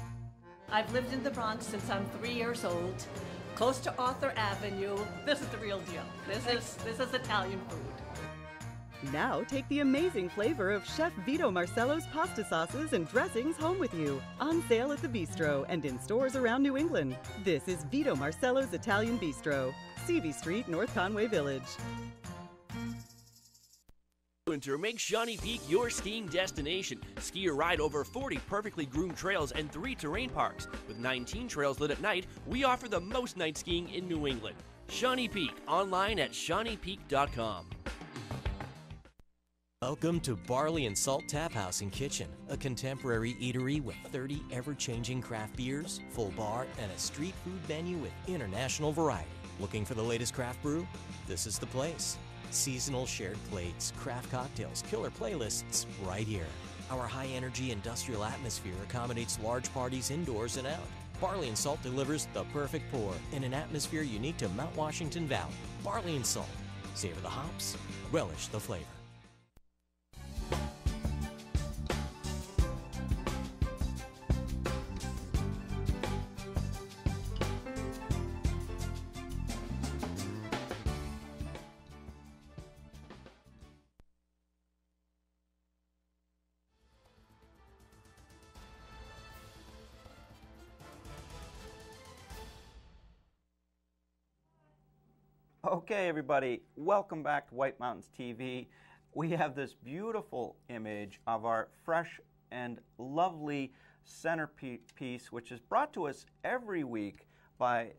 I've lived in the Bronx since I'm 3 years old, close to Arthur Avenue. This is the real deal. This is Italian food. Now take the amazing flavor of Chef Vito Marcello's pasta sauces and dressings home with you. On sale at the Bistro and in stores around New England. This is Vito Marcello's Italian Bistro, Seavey Street, North Conway Village. Winter, make Shawnee Peak your skiing destination. Ski or ride over 40 perfectly groomed trails and 3 terrain parks. With 19 trails lit at night, we offer the most night skiing in New England. Shawnee Peak, online at ShawneePeak.com. Welcome to Barley and Salt Tap House and Kitchen, a contemporary eatery with 30 ever-changing craft beers, full bar, and a street food menu with international variety. Looking for the latest craft brew? This is the place. Seasonal shared plates, craft cocktails, killer playlists, right here. Our high-energy industrial atmosphere accommodates large parties indoors and out. Barley and Salt delivers the perfect pour in an atmosphere unique to Mount Washington Valley. Barley and Salt. Savor the hops, relish the flavor. Okay, everybody, welcome back to White Mountains TV. We have this beautiful image of our fresh and lovely centerpiece, which is brought to us every week by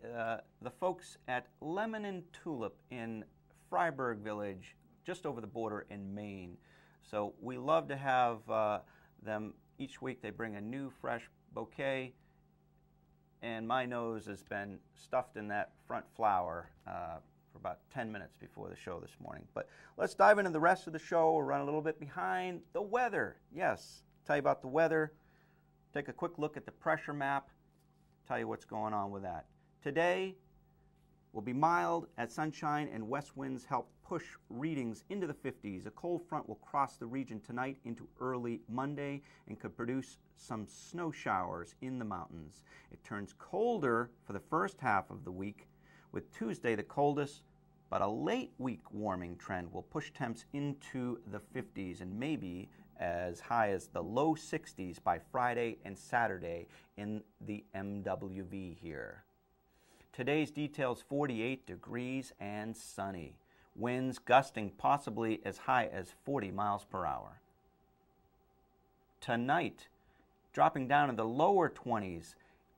the folks at Lemon and Tulip in Fryeburg Village, just over the border in Maine. So we love to have them each week. They bring a new, fresh bouquet, and my nose has been stuffed in that front flower for about 10 minutes before the show this morning. But let's dive into the rest of the show. We'll run a little bit behind. The weather, yes, tell you about the weather. Take a quick look at the pressure map, tell you what's going on with that. Today will be mild as sunshine and west winds help push readings into the 50s. A cold front will cross the region tonight into early Monday and could produce some snow showers in the mountains. It turns colder for the first half of the week, with Tuesday the coldest, but a late week warming trend will push temps into the 50s and maybe as high as the low 60s by Friday and Saturday in the MWV here. Today's details 48 degrees and sunny. Winds gusting possibly as high as 40 miles per hour. Tonight, dropping down in the lower 20s,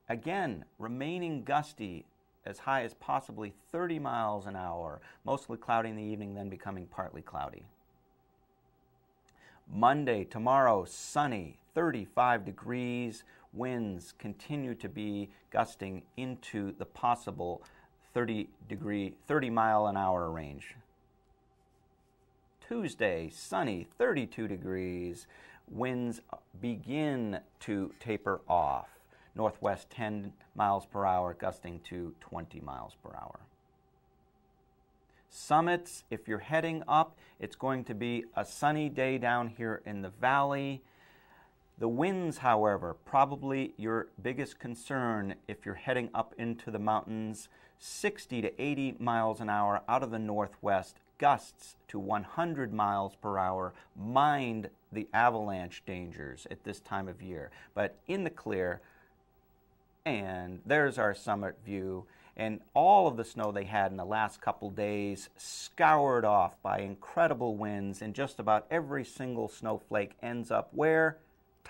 again remaining gusty as high as possibly 30 miles an hour, mostly cloudy in the evening, then becoming partly cloudy. Monday, tomorrow, sunny, 35 degrees. Winds continue to be gusting into the possible 30 mile an hour range. Tuesday, sunny, 32 degrees. Winds begin to taper off. Northwest 10 miles per hour, gusting to 20 miles per hour. Summits, if you're heading up, it's going to be a sunny day down here in the valley. The winds, however, probably your biggest concern if you're heading up into the mountains, 60 to 80 miles an hour out of the northwest, gusts to 100 miles per hour. Mind the avalanche dangers at this time of year. But in the clear, and there's our summit view, and all of the snow they had in the last couple days scoured off by incredible winds, and just about every single snowflake ends up where?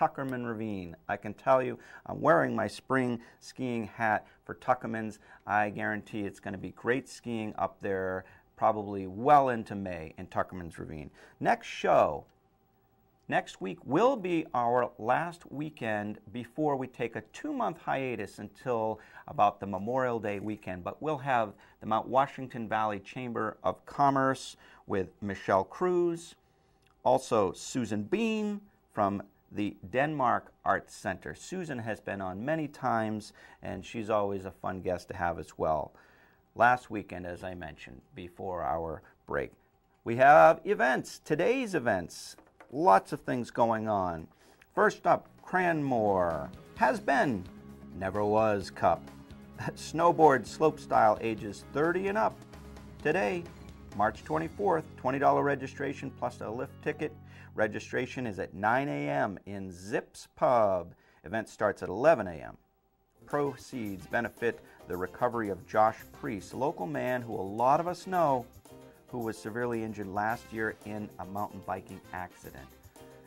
Tuckerman Ravine. I can tell you, I'm wearing my spring skiing hat for Tuckerman's. I guarantee it's going to be great skiing up there, probably well into May in Tuckerman's Ravine. Next show, next week will be our last weekend before we take a 2-month hiatus until about the Memorial Day weekend. But we'll have the Mount Washington Valley Chamber of Commerce with Michelle Cruz, also Susan Beam from the Denmark Arts Center. Susan has been on many times, and she's always a fun guest to have as well. Last weekend, as I mentioned, before our break. We have events, today's events. Lots of things going on. First up, Cranmore Has Been, Never Was Cup. Snowboard slopestyle ages 30 and up. Today, March 24th, $20 registration plus a lift ticket. Registration is at 9 a.m. in Zips Pub. Event starts at 11 a.m. Proceeds benefit the recovery of Josh Priest, a local man who a lot of us know who was severely injured last year in a mountain biking accident.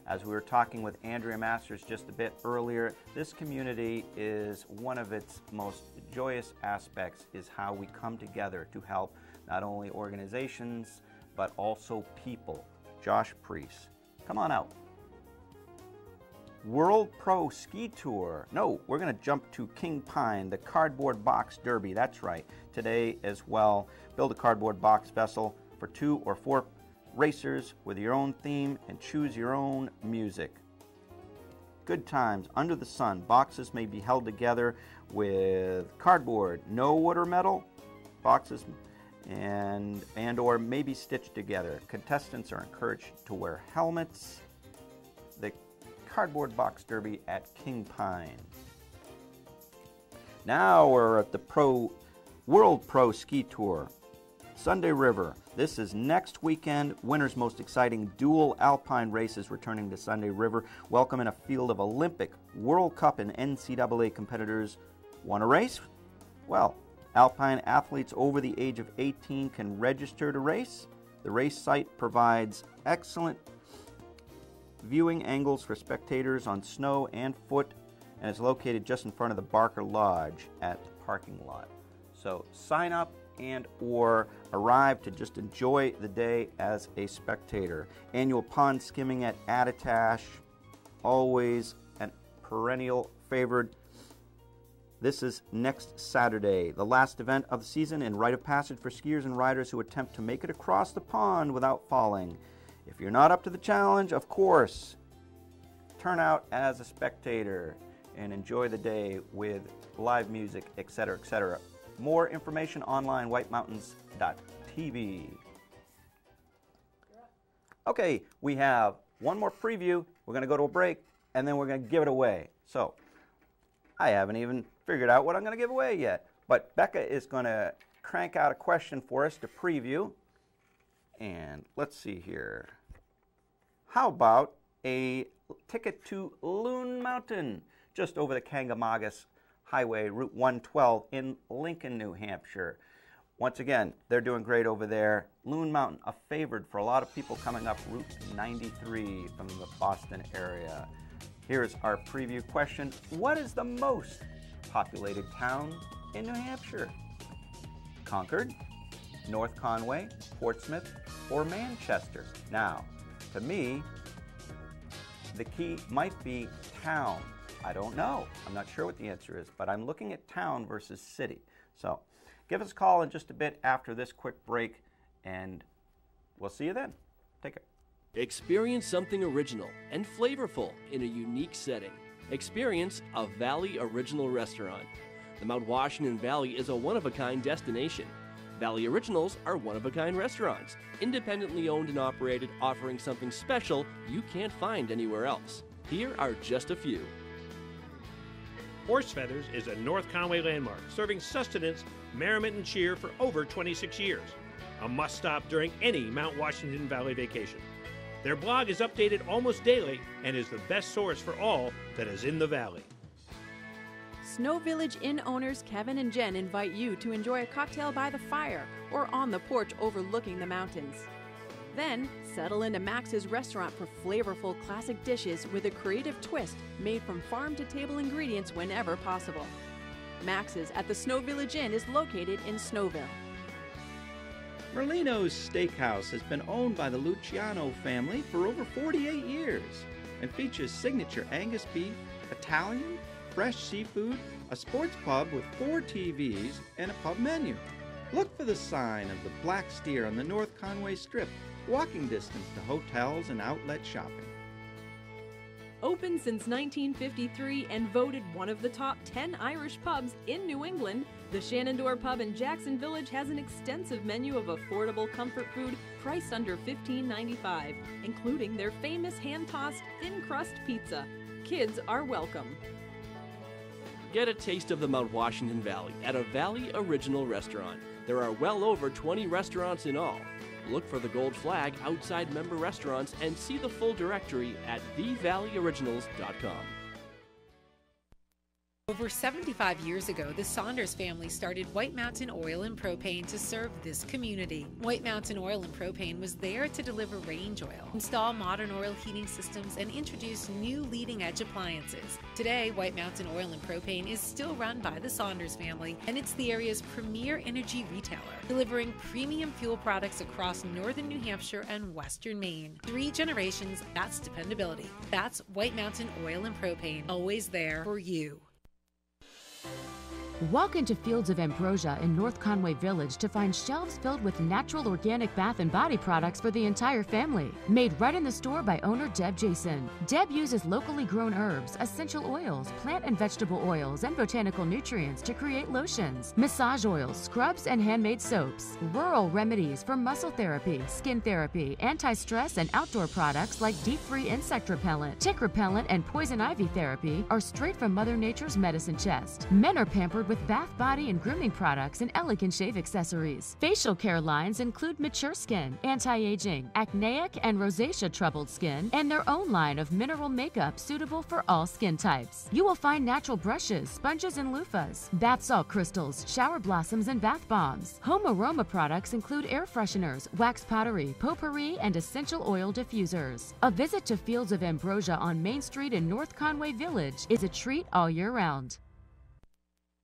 As we were talking with Andrea Masters just a bit earlier, this community is one of its most joyous aspects is how we come together to help not only organizations, but also people. Josh Priest, come on out. World Pro Ski Tour. No, we're going to jump to King Pine, the Cardboard Box Derby. That's right, today as well. Build a cardboard box vessel for 2 or 4 racers with your own theme and choose your own music. Good times under the sun. Boxes may be held together with cardboard, no wood or metal. Boxes and or may be stitched together. Contestants are encouraged to wear helmets. The Cardboard Box Derby at King Pine. Now we're at the World Pro Ski Tour. Sunday River. This is next weekend. Winter's most exciting dual alpine races returning to Sunday River. Welcome in a field of Olympic, World Cup, and NCAA competitors. Want a race? Well, alpine athletes over the age of 18 can register to race. The race site provides excellent viewing angles for spectators on snow and foot, and is located just in front of the Barker Lodge at the parking lot. So sign up and or arrive to just enjoy the day as a spectator. Annual pond skimming at Attitash, always a perennial favorite. This is next Saturday, the last event of the season and rite of passage for skiers and riders who attempt to make it across the pond without falling. If you're not up to the challenge, of course, turn out as a spectator and enjoy the day with live music, etc., etc. More information online, whitemountains.tv. Okay, we have one more preview. We're going to go to a break, and then we're going to give it away. So, I haven't even figured out what I'm going to give away yet. But Becca is going to crank out a question for us to preview. And let's see here. How about a ticket to Loon Mountain, just over the Kangamogus Highway, Route 112 in Lincoln, New Hampshire. Once again, they're doing great over there. Loon Mountain, a favorite for a lot of people coming up Route 93 from the Boston area. Here's our preview question. What is the most populated town in New Hampshire? Concord, North Conway, Portsmouth, or Manchester? Now, to me, the key might be town. I don't know. I'm not sure what the answer is, but I'm looking at town versus city. So give us a call in just a bit after this quick break, and we'll see you then. Take care. Experience something original and flavorful in a unique setting. Experience a Valley Original restaurant. The Mount Washington Valley is a one-of-a-kind destination. Valley Originals are one-of-a-kind restaurants, independently owned and operated, offering something special you can't find anywhere else. Here are just a few. Horse Feathers is a North Conway landmark, serving sustenance, merriment, and cheer for over 26 years. A must-stop during any Mount Washington Valley vacation. Their blog is updated almost daily and is the best source for all that is in the valley. Snow Village Inn owners Kevin and Jen invite you to enjoy a cocktail by the fire or on the porch overlooking the mountains. Then, Settle into Max's restaurant for flavorful classic dishes with a creative twist made from farm-to-table ingredients whenever possible. Max's at the Snow Village Inn is located in Snowville. Merlino's Steakhouse has been owned by the Luciano family for over 48 years and features signature Angus beef, Italian, fresh seafood, a sports pub with 4 TVs, and a pub menu. Look for the sign of the Black Steer on the North Conway Strip, walking distance to hotels and outlet shopping. Open since 1953 and voted one of the top 10 Irish pubs in New England, the Shenandoah Pub in Jackson Village has an extensive menu of affordable comfort food priced under $15.95, including their famous hand-tossed thin-crust pizza. Kids are welcome. Get a taste of the Mount Washington Valley at a Valley Original restaurant. There are well over 20 restaurants in all. Look for the gold flag outside member restaurants and see the full directory at thevalleyoriginals.com. Over 75 years ago, the Saunders family started White Mountain Oil and Propane to serve this community. White Mountain Oil and Propane was there to deliver range oil, install modern oil heating systems, and introduce new leading-edge appliances. Today, White Mountain Oil and Propane is still run by the Saunders family, and it's the area's premier energy retailer, delivering premium fuel products across northern New Hampshire and western Maine. 3 generations, that's dependability. That's White Mountain Oil and Propane, always there for you. Walk into Fields of Ambrosia in North Conway Village to find shelves filled with natural organic bath and body products for the entire family. Made right in the store by owner Deb Jason. Deb uses locally grown herbs, essential oils, plant and vegetable oils, and botanical nutrients to create lotions, massage oils, scrubs, and handmade soaps. Rural remedies for muscle therapy, skin therapy, anti-stress, and outdoor products like deep-free insect repellent, tick repellent, and poison ivy therapy are straight from Mother Nature's medicine chest. Men are pampered with bath, body, and grooming products and elegant shave accessories. Facial care lines include mature skin, anti-aging, acneic and rosacea troubled skin, and their own line of mineral makeup suitable for all skin types. You will find natural brushes, sponges, and loofahs, bath salt crystals, shower blossoms, and bath bombs. Home aroma products include air fresheners, wax pottery, potpourri, and essential oil diffusers. A visit to Fields of Ambrosia on Main Street in North Conway Village is a treat all year round.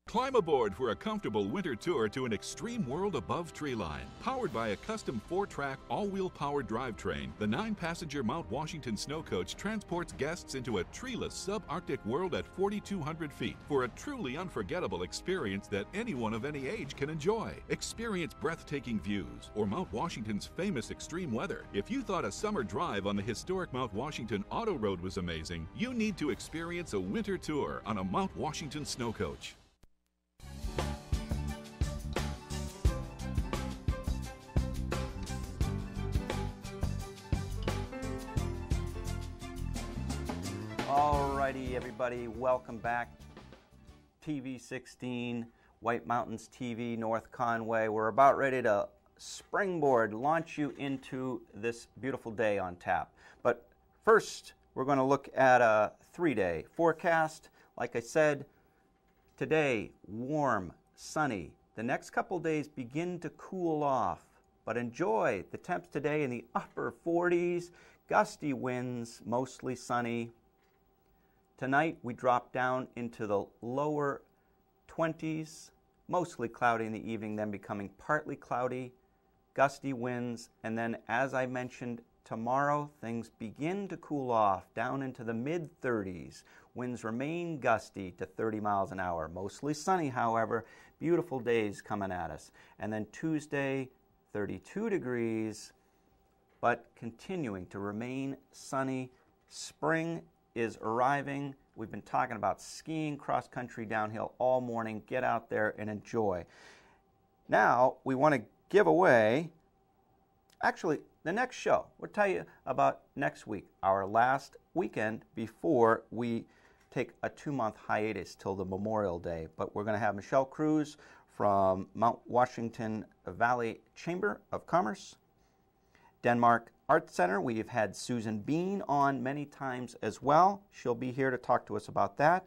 Climb aboard for a comfortable winter tour to an extreme world above treeline. Powered by a custom 4-track, all-wheel powered drivetrain, the 9-passenger Mount Washington Snow Coach transports guests into a treeless subarctic world at 4,200 feet for a truly unforgettable experience that anyone of any age can enjoy. Experience breathtaking views or Mount Washington's famous extreme weather. If you thought a summer drive on the historic Mount Washington Auto Road was amazing, you need to experience a winter tour on a Mount Washington Snow Coach. Alrighty, everybody, welcome back. TV 16, White Mountains TV, North Conway. We're about ready to springboard, launch you into this beautiful day on tap. But first, we're going to look at a 3-day forecast. Like I said, today, warm, sunny. The next couple days begin to cool off, but enjoy the temps today in the upper 40s, gusty winds, mostly sunny. Tonight, we drop down into the lower 20s, mostly cloudy in the evening, then becoming partly cloudy, gusty winds, and then, as I mentioned, tomorrow, things begin to cool off down into the mid-30s. Winds remain gusty to 30 miles an hour. Mostly sunny, however. Beautiful days coming at us. And then Tuesday, 32 degrees, but continuing to remain sunny. Spring is arriving. We've been talking about skiing, cross-country, downhill all morning. Get out there and enjoy. Now, we want to give away, actually, the next show. We'll tell you about next week, our last weekend before we take a 2-month hiatus till the Memorial Day. But we're going to have Michelle Cruz from Mount Washington Valley Chamber of Commerce, Denmark Art Center. We've had Susan Bean on many times as well. She'll be here to talk to us about that.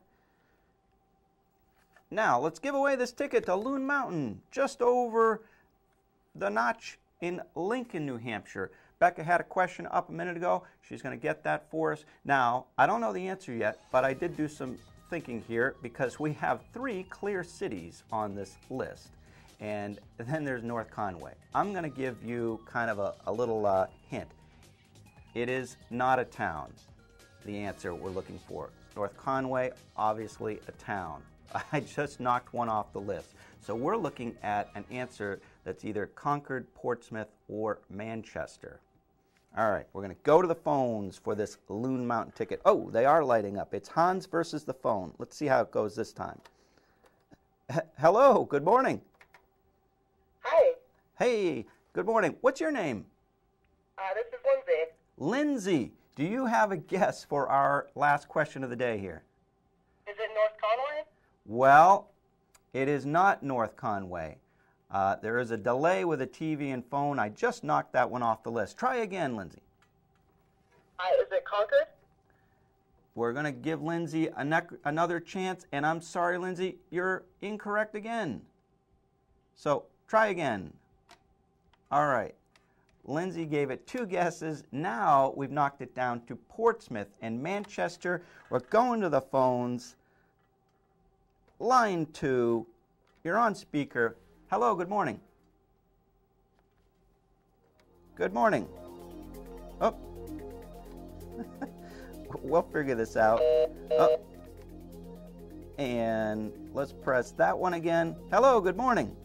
Now, let's give away this ticket to Loon Mountain, just over the notch in Lincoln, New Hampshire. Becca had a question up a minute ago. She's going to get that for us. Now, I don't know the answer yet, but I did do some thinking here because we have 3 clear cities on this list. And then there's North Conway. I'm going to give you kind of a little hint. It is not a town, the answer we're looking for. North Conway, obviously a town. I just knocked one off the list. So we're looking at an answer that's either Concord, Portsmouth, or Manchester. All right, we're going to go to the phones for this Loon Mountain ticket. Oh, they are lighting up. It's Hans versus the phone. Let's see how it goes this time. Hello, good morning. Hi. Hey, good morning. What's your name? This is Lindsay. Lindsay, do you have a guess for our last question of the day here? Is it North Conway? Well, it is not North Conway. There is a delay with a TV and phone. I just knocked that one off the list. Try again, Lindsay. Is it Concord? We're going to give Lindsay another chance, and I'm sorry, Lindsay, you're incorrect again. So try again. All right. Lindsay gave it 2 guesses. Now we've knocked it down to Portsmouth and Manchester. We're going to the phones. Line 2, you're on speaker. Hello, good morning. Good morning. Oh. We'll figure this out. Oh. And let's press that one again. Hello, good morning.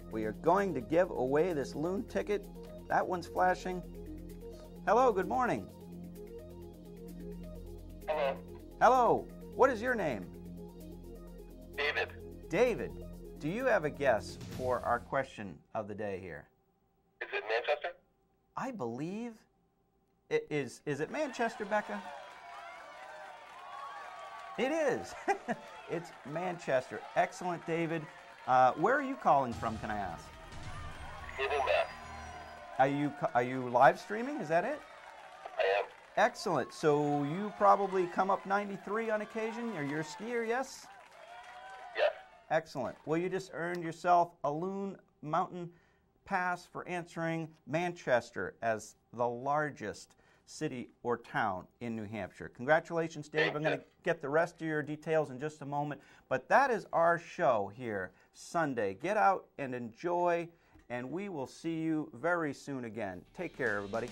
We are going to give away this Loon ticket. That one's flashing. Hello, good morning. Hello. Hello, what is your name? David. David, do you have a guess for our question of the day here? Is it Manchester? I believe it is. Is it Manchester, Becca? It is. It's Manchester. Excellent, David. Where are you calling from, can I ask? Haverhill, Mass. Are you live streaming? Is that it? I am. Excellent. So you probably come up 93 on occasion, or you're a skier, yes? Yes. Excellent. Well, you just earned yourself a Loon Mountain pass for answering Manchester as the largest city or town in New Hampshire. Congratulations, Dave. I'm going to get the rest of your details in just a moment. But that is our show here Sunday. Get out and enjoy, and we will see you very soon again. Take care, everybody.